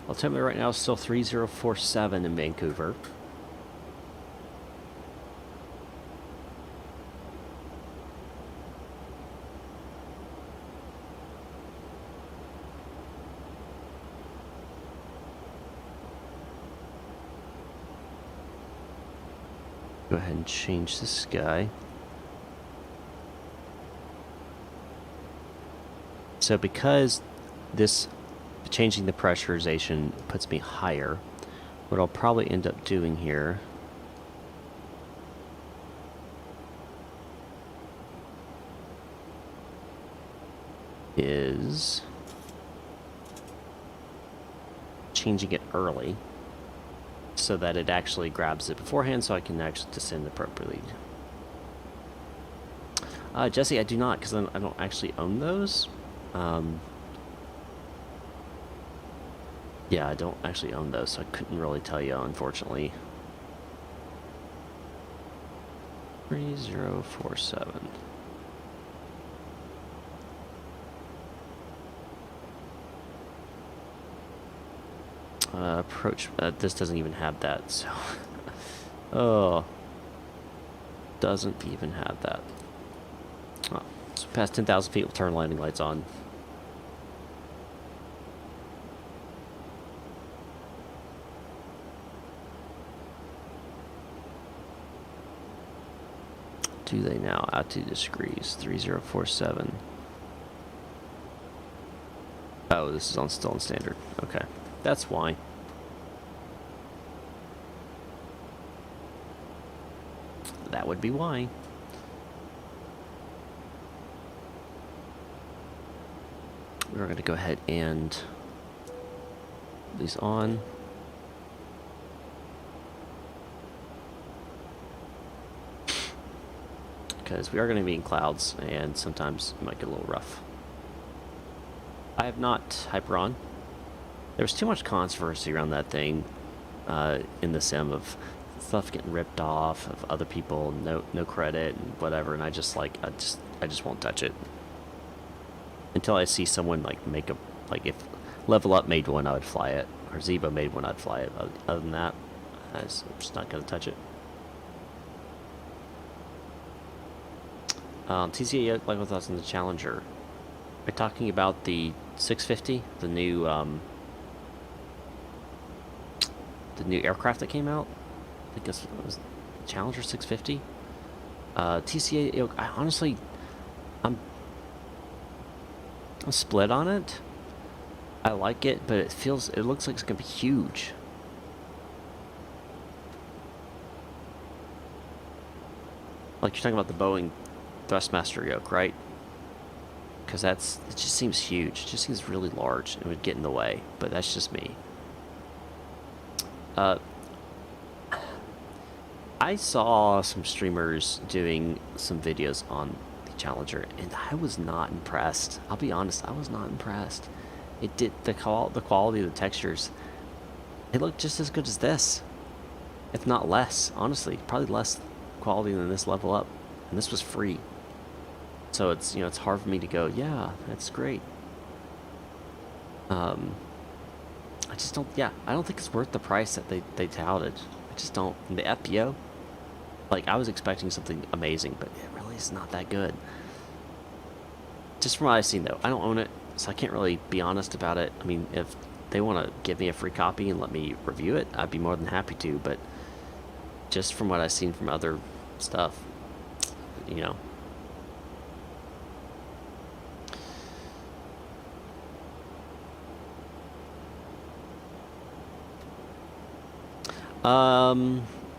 Well, tell me right now, it's still 3047 in Vancouver. Go ahead and change this guy. So because this changing the pressurization puts me higher, what I'll probably end up doing here is changing it early so that it actually grabs it beforehand so I can actually descend appropriately. Jesse, I do not, because I don't actually own those. Yeah, I don't actually own those, so I couldn't really tell you, unfortunately. 3047. Approach, this doesn't even have that, so... oh. Doesn't even have that. Oh, so past 10,000 feet, we'll turn landing lights on. Do they now? Altitude degrees 3047. Oh, this is still on standard. Okay, that's why. That would be why. We're going to go ahead and put these on. Because we are going to be in clouds, and sometimes it might get a little rough. I have not hyper on. There was too much controversy around that thing in the sim of stuff getting ripped off of other people, no credit and whatever, and I just won't touch it until I see someone like make a, like if LevelUp made one, I would fly it, or Zebo made one, I'd fly it. Other than that, I'm just not going to touch it. TCA Yoke, like with us in the Challenger. We're talking about the 650, the new aircraft that came out. I think it was Challenger 650. TCA Yoke, I honestly, I'm split on it. I like it, but it looks like it's gonna be huge. Like you're talking about the Boeing Thrustmaster Yoke, right? Because it just seems huge. It just seems really large. It would get in the way, but that's just me. I saw some streamers doing some videos on the Challenger, and I was not impressed. I'll be honest, I was not impressed. It did the quality of the textures. It looked just as good as this, if not less. Honestly, probably less quality than this LevelUp, and this was free. So it's, you know, it's hard for me to go, yeah, that's great. I just don't, yeah, I don't think it's worth the price that they touted. I just don't. And the FPO, like, I was expecting something amazing, but it really is not that good. Just from what I've seen, though. I don't own it, so I can't really be honest about it. I mean, if they want to give me a free copy and let me review it, I'd be more than happy to, but just from what I've seen from other stuff, you know.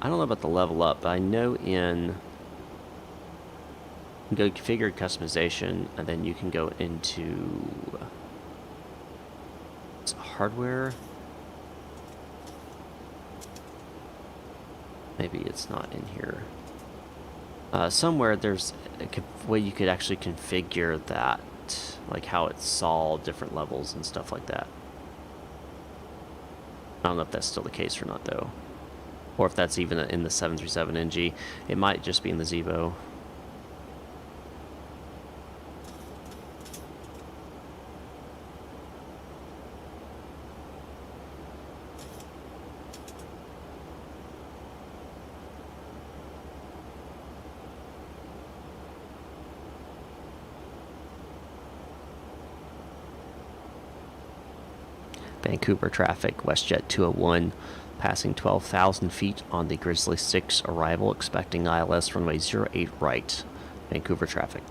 I don't know about the level up, but I know in go configured customization, and then you can go into hardware. Maybe it's not in here. Somewhere there's a way you could actually configure that, like how it's all different levels and stuff like that. I don't know if that's still the case or not, though. Or if that's even in the 737NG. It might just be in the Zevo. Vancouver traffic, WestJet 201, passing 12,000 feet on the Grizzly 6 arrival, expecting ILS runway 08 right. Vancouver traffic.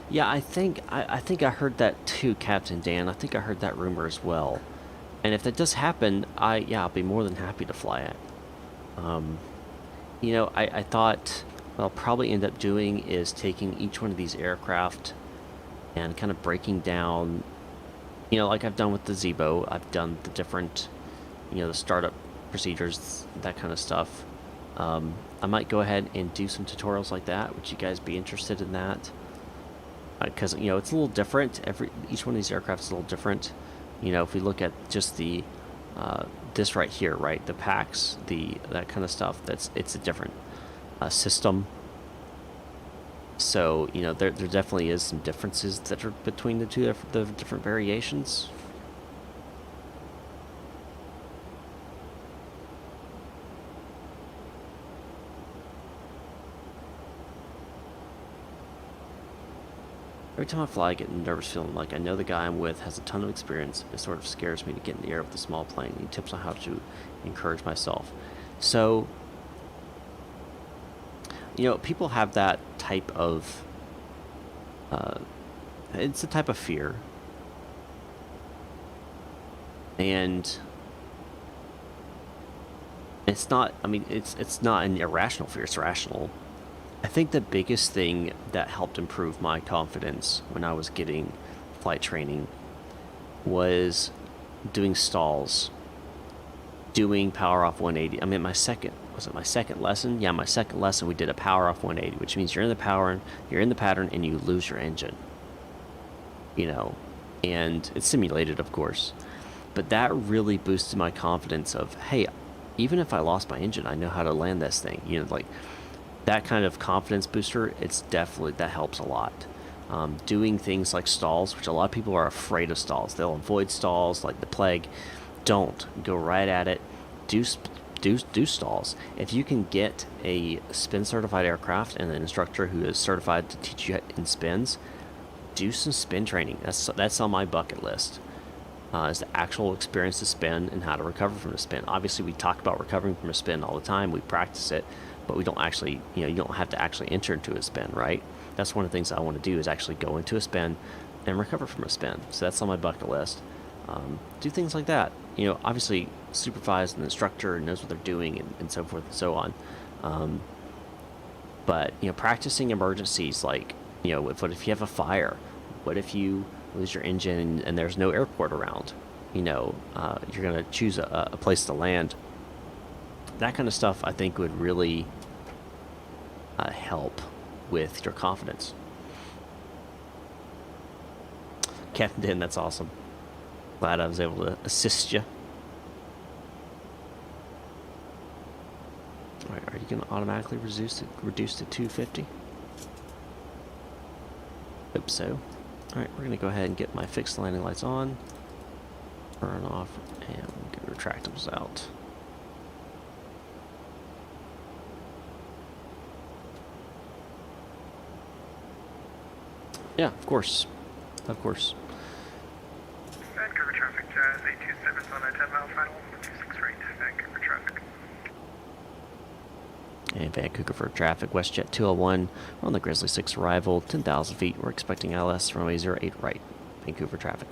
Yeah, I think I heard that too, Captain Dan. I think I heard that rumor as well. And if that does happen, I'll be more than happy to fly it. You know, I thought what I'll probably end up doing is taking each one of these aircraft and kind of breaking down, you know, like I've done with the Zeebo. I've done the different, you know, the startup procedures, that kind of stuff. I might go ahead and do some tutorials like that. Would you guys be interested in that? Because you know, it's a little different. Each one of these aircraft is a little different. You know, if we look at just the this right here, right, the packs, that kind of stuff, it's a different system. So you know, there definitely is some differences that are between the different variations. Every time I fly, I get nervous, feeling like I know the guy I'm with has a ton of experience. It sort of scares me to get in the air with a small plane. Need tips on how to encourage myself. So, you know, people have that type of, it's a type of fear. And it's not, I mean, it's not an irrational fear, it's rational. I think the biggest thing that helped improve my confidence when I was getting flight training was doing stalls, doing power off 180. I mean, my second lesson? Yeah, my second lesson we did a power off 180, which means you're in the pattern, and you lose your engine. You know, and it's simulated, of course, but that really boosted my confidence of, hey, even if I lost my engine, I know how to land this thing. You know, like, that kind of confidence booster, that helps a lot. Doing things like stalls, which a lot of people are afraid of stalls. They'll avoid stalls like the plague. Don't. Go right at it. Do stalls. If you can get a spin certified aircraft and an instructor who is certified to teach you in spins, do some spin training. That's on my bucket list. Is the actual experience to spin and how to recover from a spin. Obviously, we talk about recovering from a spin all the time. We practice it, but we don't actually, you know, you don't have to actually enter into a spin, right? That's one of the things I want to do, is actually go into a spin and recover from a spin. So that's on my bucket list. Do things like that. You know, obviously supervise an instructor and knows what they're doing, and so forth and so on. But, you know, practicing emergencies, like, you know, if you have a fire, What if you lose your engine and there's no airport around? You know, you're going to choose a place to land. That kind of stuff, I think, would really help with your confidence. Captain Dan, that's awesome. Glad I was able to assist you. All right, are you going to automatically reduce to 250? Hope so. All right, we're going to go ahead and get my fixed landing lights on, turn off, and get retractables out. Yeah, of course. Of course. Vancouver traffic, Jazz 827's on a 10-mile final, 26 right, Vancouver traffic. And Vancouver traffic, WestJet 201. We're on the Grizzly 6 arrival, 10,000 feet. We're expecting LS runway 08 right, Vancouver traffic.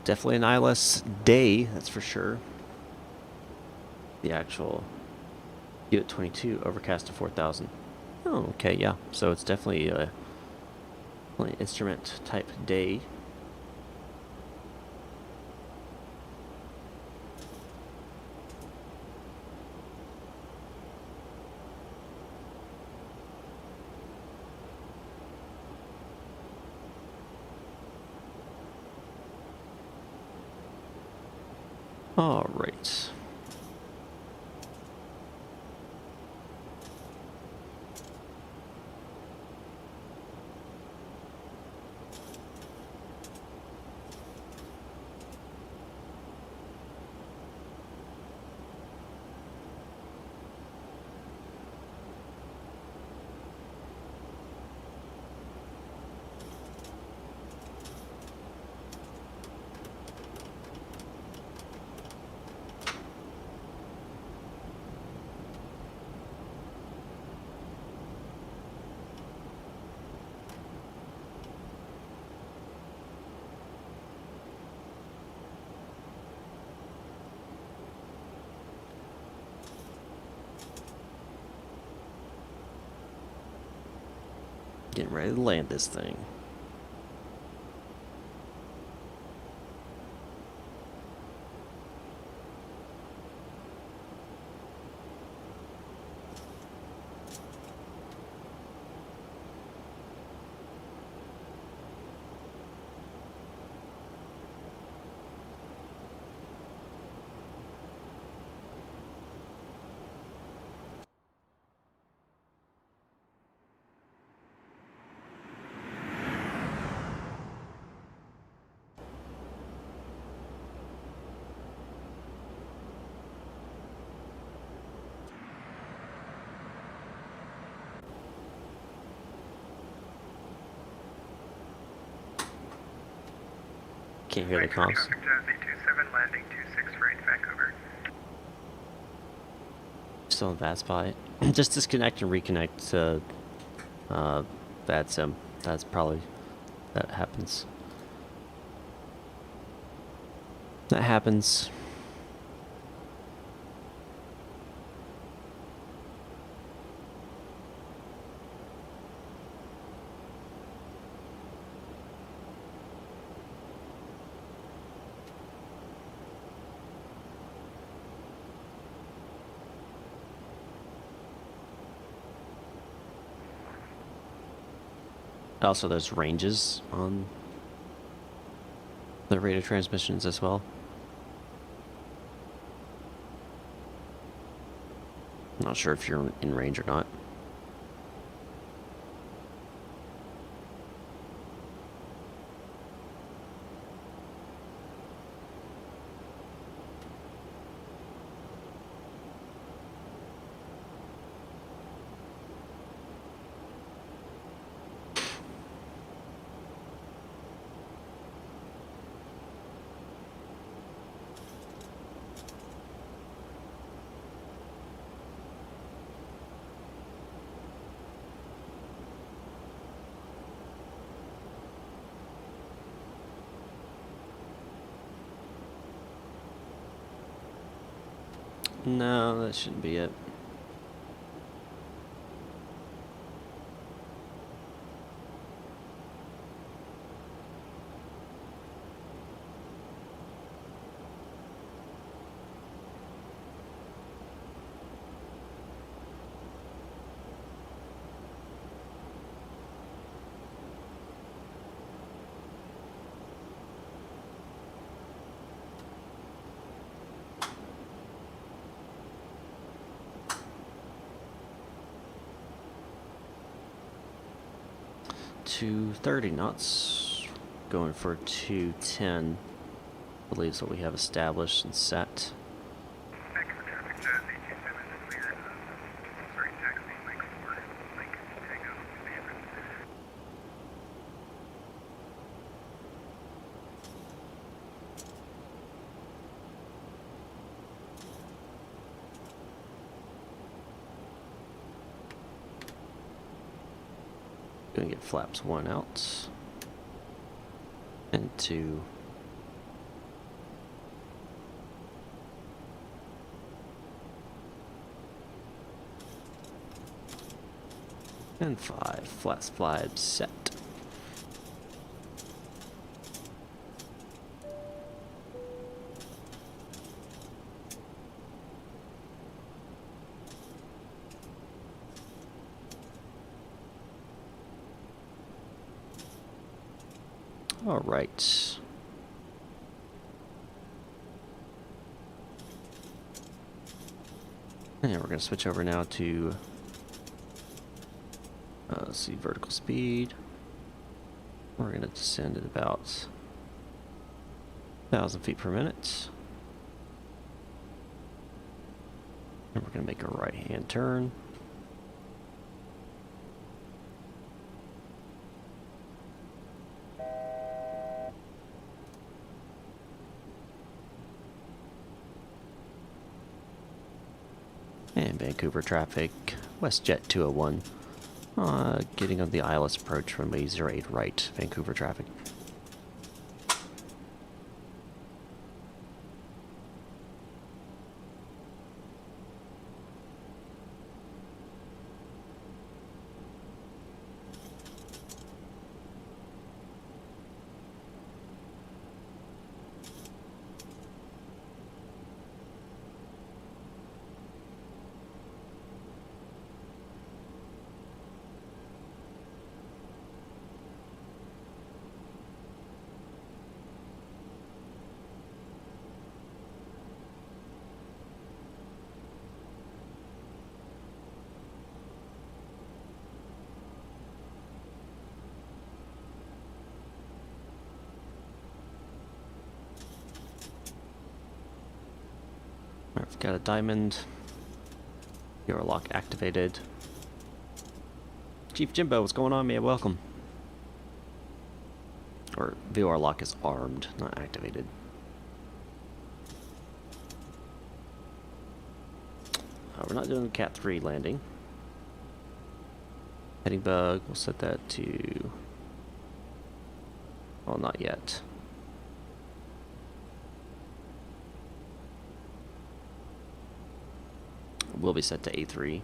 Definitely an ILS day, that's for sure. The actual Yoke 22 overcast to 4,000. Oh, okay, yeah. So it's definitely a instrument type day. All right. Getting ready to land this thing. Can't hear the comms. Traffic, Jazz 827, landing 26 right, Vancouver. Still in VATSIM. Just disconnect and reconnect to VATSIM. That's probably, that happens. That happens. Also, there's ranges on the radio transmissions as well. Not sure if you're in range or not. No, that shouldn't be it. .230 knots, going for 210, I believe is what we have established and set. Vancouver traffic, Jazz 827 is cleared. Sorry, taxi, Mike 4, Mike, Tango, Mandarin. Gonna get flaps 1 out and 2. And 5. Flaps 5 set. All right. And we're going to switch over now to, let's see, vertical speed. We're going to descend at about 1,000 feet per minute. And we're going to make a right-hand turn. And Vancouver traffic, WestJet 201, getting on the ILS approach from A08 right, Vancouver traffic. I've got a diamond. Your lock activated. Chief Jimbo, what's going on, man? Welcome. Or VR lock is armed, not activated. We're not doing Cat 3 landing. Heading bug, we'll set that to... well, not yet. Will be set to A3.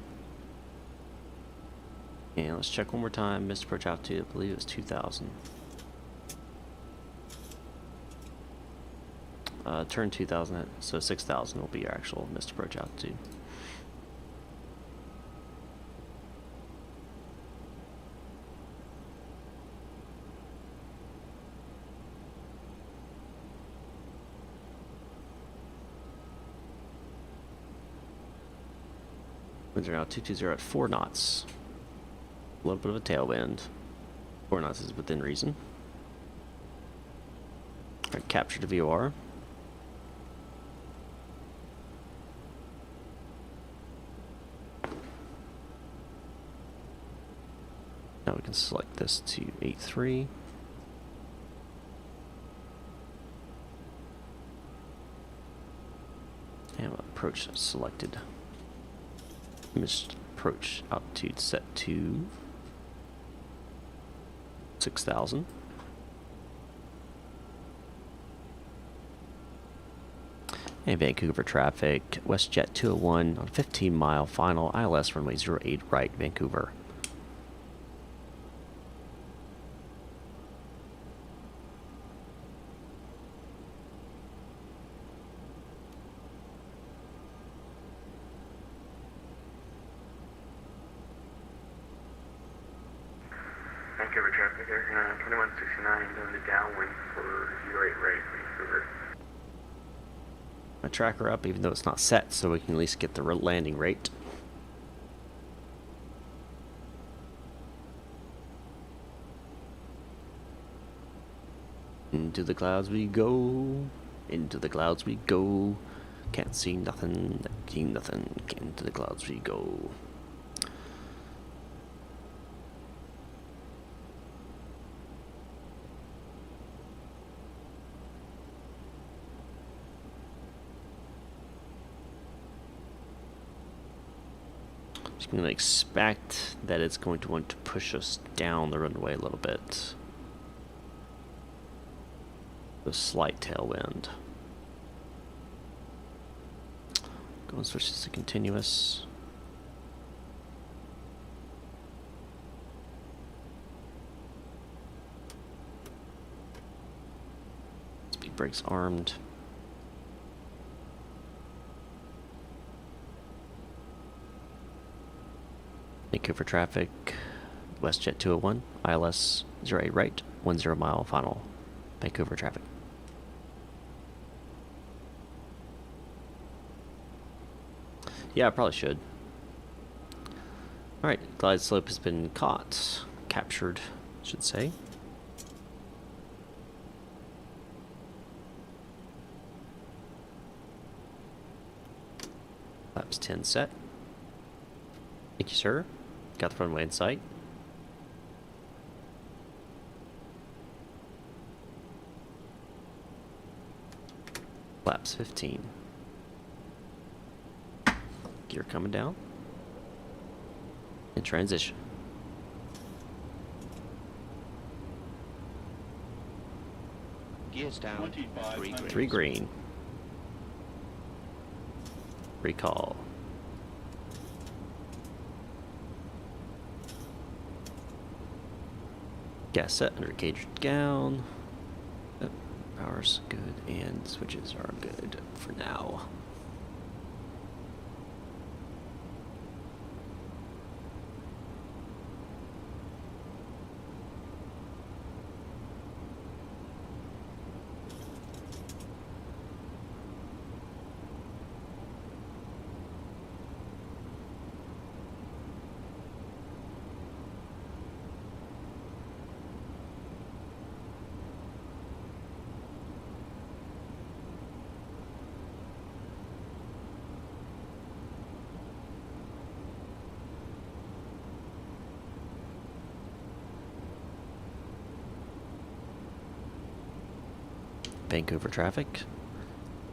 And let's check one more time. Missed approach altitude, I believe it was 2,000. Turn 2,000, so 6,000 will be your actual missed approach altitude. Winds are now 220 at 4 knots. A little bit of a tailwind. 4 knots is within reason. Alright, capture the VOR. Now we can select this to 8.3. And approach selected. Missed approach altitude set to 6,000. And Vancouver traffic, WestJet 201 on 15-mile final, ILS runway 08 right, Vancouver. Vancouver traffic there, 2169 doing the downwind for 08 right, Vancouver. My tracker up, even though it's not set, so we can at least get the landing rate. Into the clouds we go. Into the clouds we go. Can't see nothing. See nothing. Into the clouds we go. Just going to expect that it's going to want to push us down the runway a little bit. A slight tailwind. Go and switch this to continuous. Speed brakes armed. Vancouver traffic, WestJet 201, ILS 08 right, 10 mile final, Vancouver traffic. Yeah, I probably should. Alright, glide slope has been caught, captured, I should say. Flaps 10 set. Thank you, sir. Got the runway in sight. Flaps 15. Gear coming down. In transition. Gears down. 3 green. Recall. Gas set, under cage down. Yep, power's good, and switches are good for now. Vancouver traffic,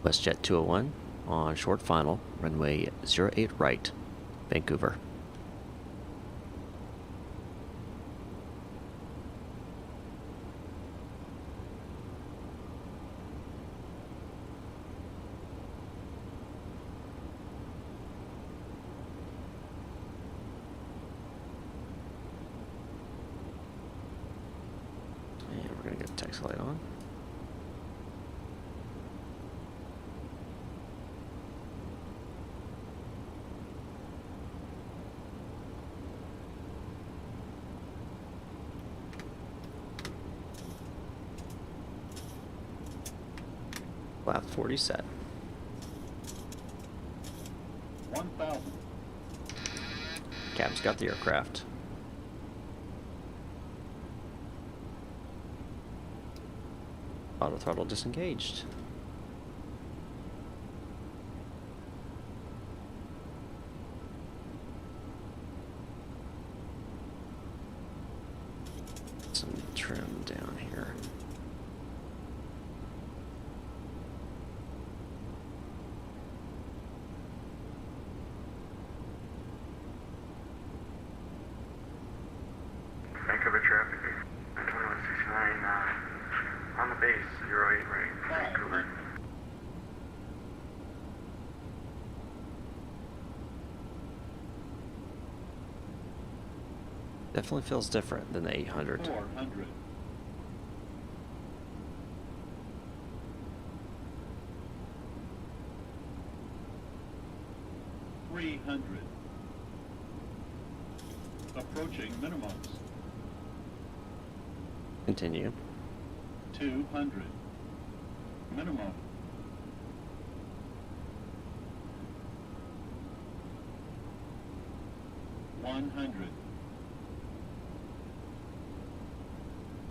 WestJet 201 on short final, runway 08 right, Vancouver. And we're going to get the taxi light on. Lap 40 set. 1,000. Cap's got the aircraft. Auto throttle disengaged. Some trim down here. Vancouver traffic, 2169, on the base, 08 right, Vancouver. Definitely feels different than the 800. 400. 300. Approaching minimums. Continue. 200. Minimum. 100.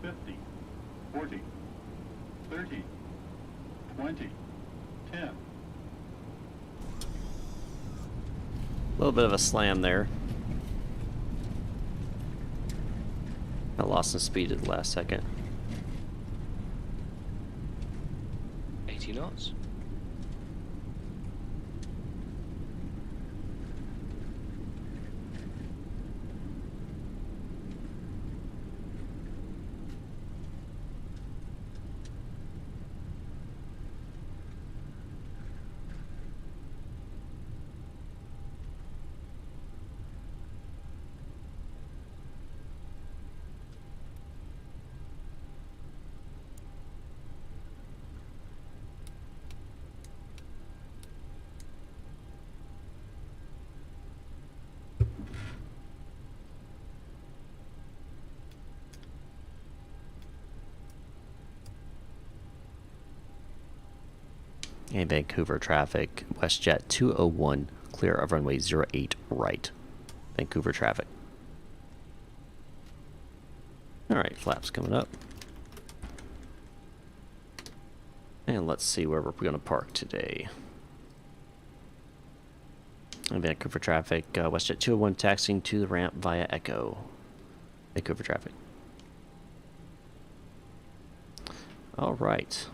50. 40. 30. 20. 10. A little bit of a slam there. I lost some speed at the last second. 80 knots. And Vancouver traffic, WestJet 201, clear of runway 08 right. Vancouver traffic. Alright, flaps coming up. And let's see where we're going to park today. And Vancouver traffic, WestJet 201 taxiing to the ramp via Echo. Vancouver traffic. Alright.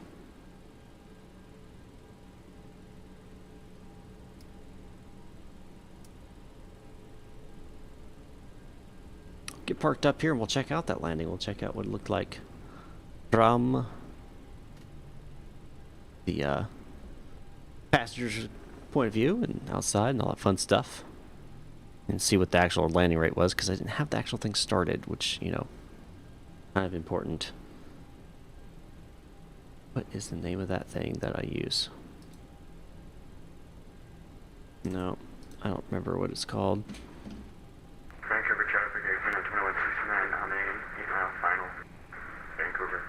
Get parked up here and we'll check out that landing. We'll check out what it looked like from the passenger's point of view and outside and all that fun stuff. And see what the actual landing rate was, because I didn't have the actual thing started, which, you know, kind of important. What is the name of that thing that I use? No, I don't remember what it's called. Vancouver traffic, 82169 on a 8-mile final. Vancouver.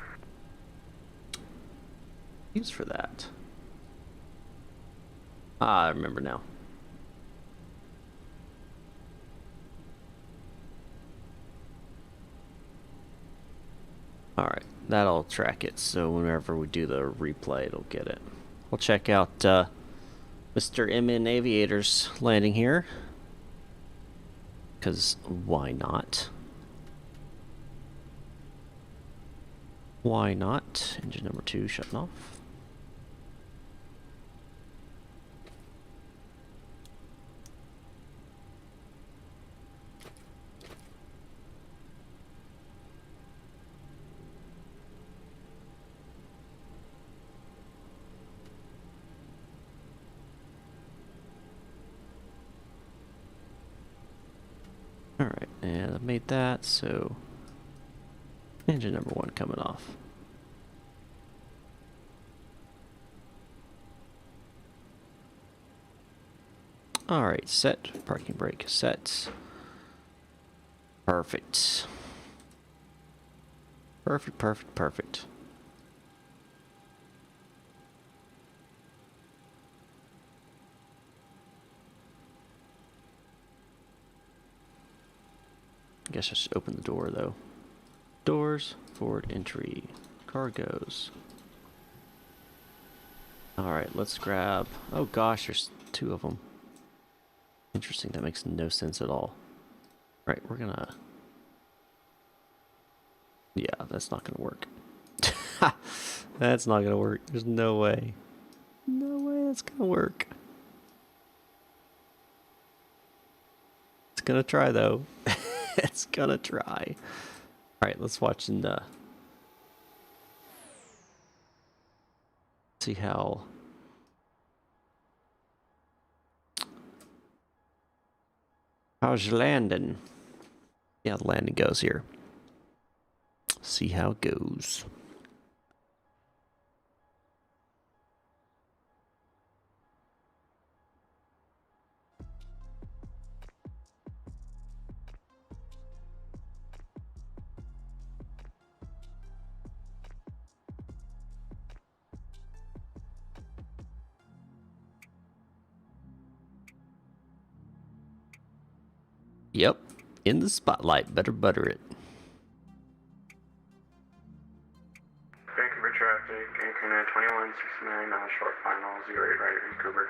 Used for that. Ah, I remember now. Alright, that'll track it, so whenever we do the replay, it'll get it. We'll check out Mr. MN Aviator's landing here. Because why not? Why not? Engine number 2 shutting off. Alright, and I've made that, so engine number 1 coming off. Alright, set. Parking brake set. Perfect. Perfect, perfect, perfect. I guess I should open the door though. Doors, forward entry, cargoes. Alright, let's grab... Oh gosh, there's 2 of them. Interesting, that makes no sense at all. Right, we're gonna... Yeah, that's not gonna work. That's not gonna work. There's no way. No way that's gonna work. It's gonna try though. It's gonna try. Alright, let's watch and see how how's your landing? See how the landing goes here. See how it goes. Yep, in the spotlight. Better butter it. Vancouver traffic, Ankuna 2169, short final, 08 right, Vancouver.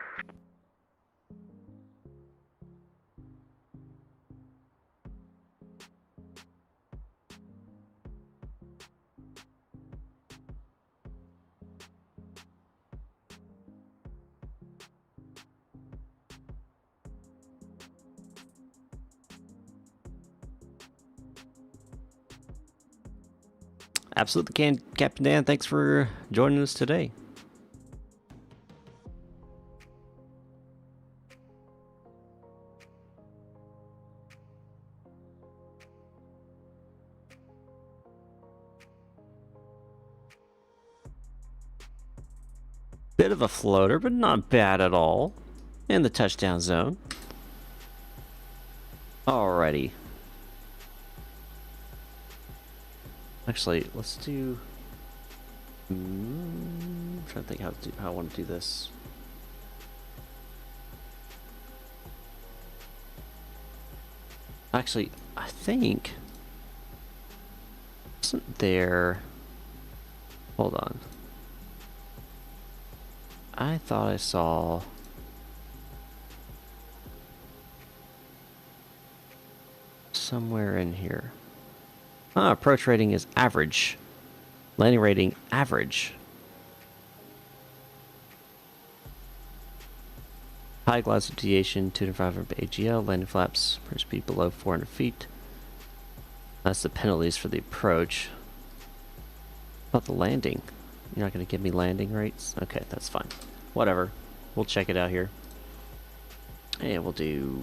Absolutely can, Captain Dan. Thanks for joining us today. Bit of a floater, but not bad at all. In the touchdown zone. Alrighty. Actually, let's do. I'm trying to think how I want to do this. Actually, I think wasn't there. Hold on. I thought I saw. Somewhere in here. Approach rating is average. Landing rating average. High glide deviation 200 AGL. Landing flaps per speed below 400 feet. That's the penalties for the approach. How about the landing? You're not going to give me landing rates? Okay, that's fine. Whatever. We'll check it out here. And we'll do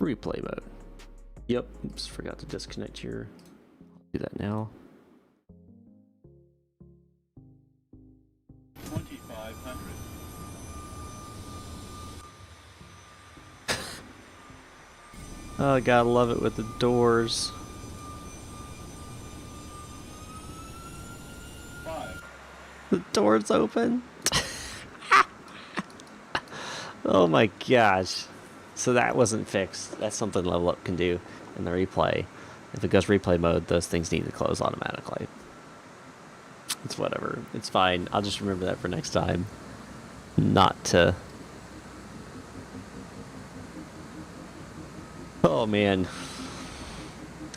replay mode. Yep, oops, forgot to disconnect here. Do that now. 2500. Oh, gotta love it with the doors. 5. The door's open. Oh my gosh. So that wasn't fixed. That's something LevelUp can do in the replay. If it goes replay mode, those things need to close automatically. It's whatever. It's fine. I'll just remember that for next time. Not to... Oh man.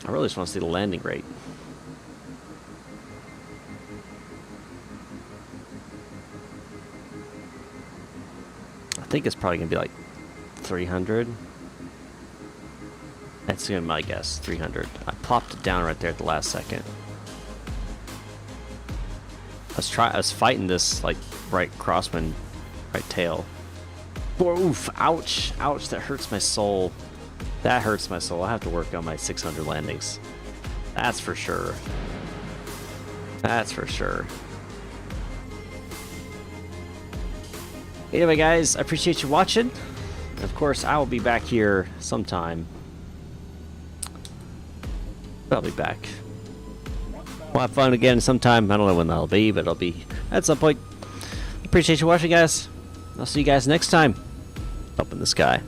I really just want to see the landing rate. I think it's probably going to be like 300. That's gonna be my guess. 300. I plopped it down right there at the last second. I was fighting this like right crosswind, right tail. Oof! Ouch! Ouch! That hurts my soul. That hurts my soul. I have to work on my 600 landings. That's for sure. That's for sure. Anyway, guys, I appreciate you watching. And of course, I will be back here sometime. I'll be back. We'll have fun again sometime. I don't know when that'll be, but it'll be at some point. Appreciate you watching, guys. I'll see you guys next time. Up in the sky.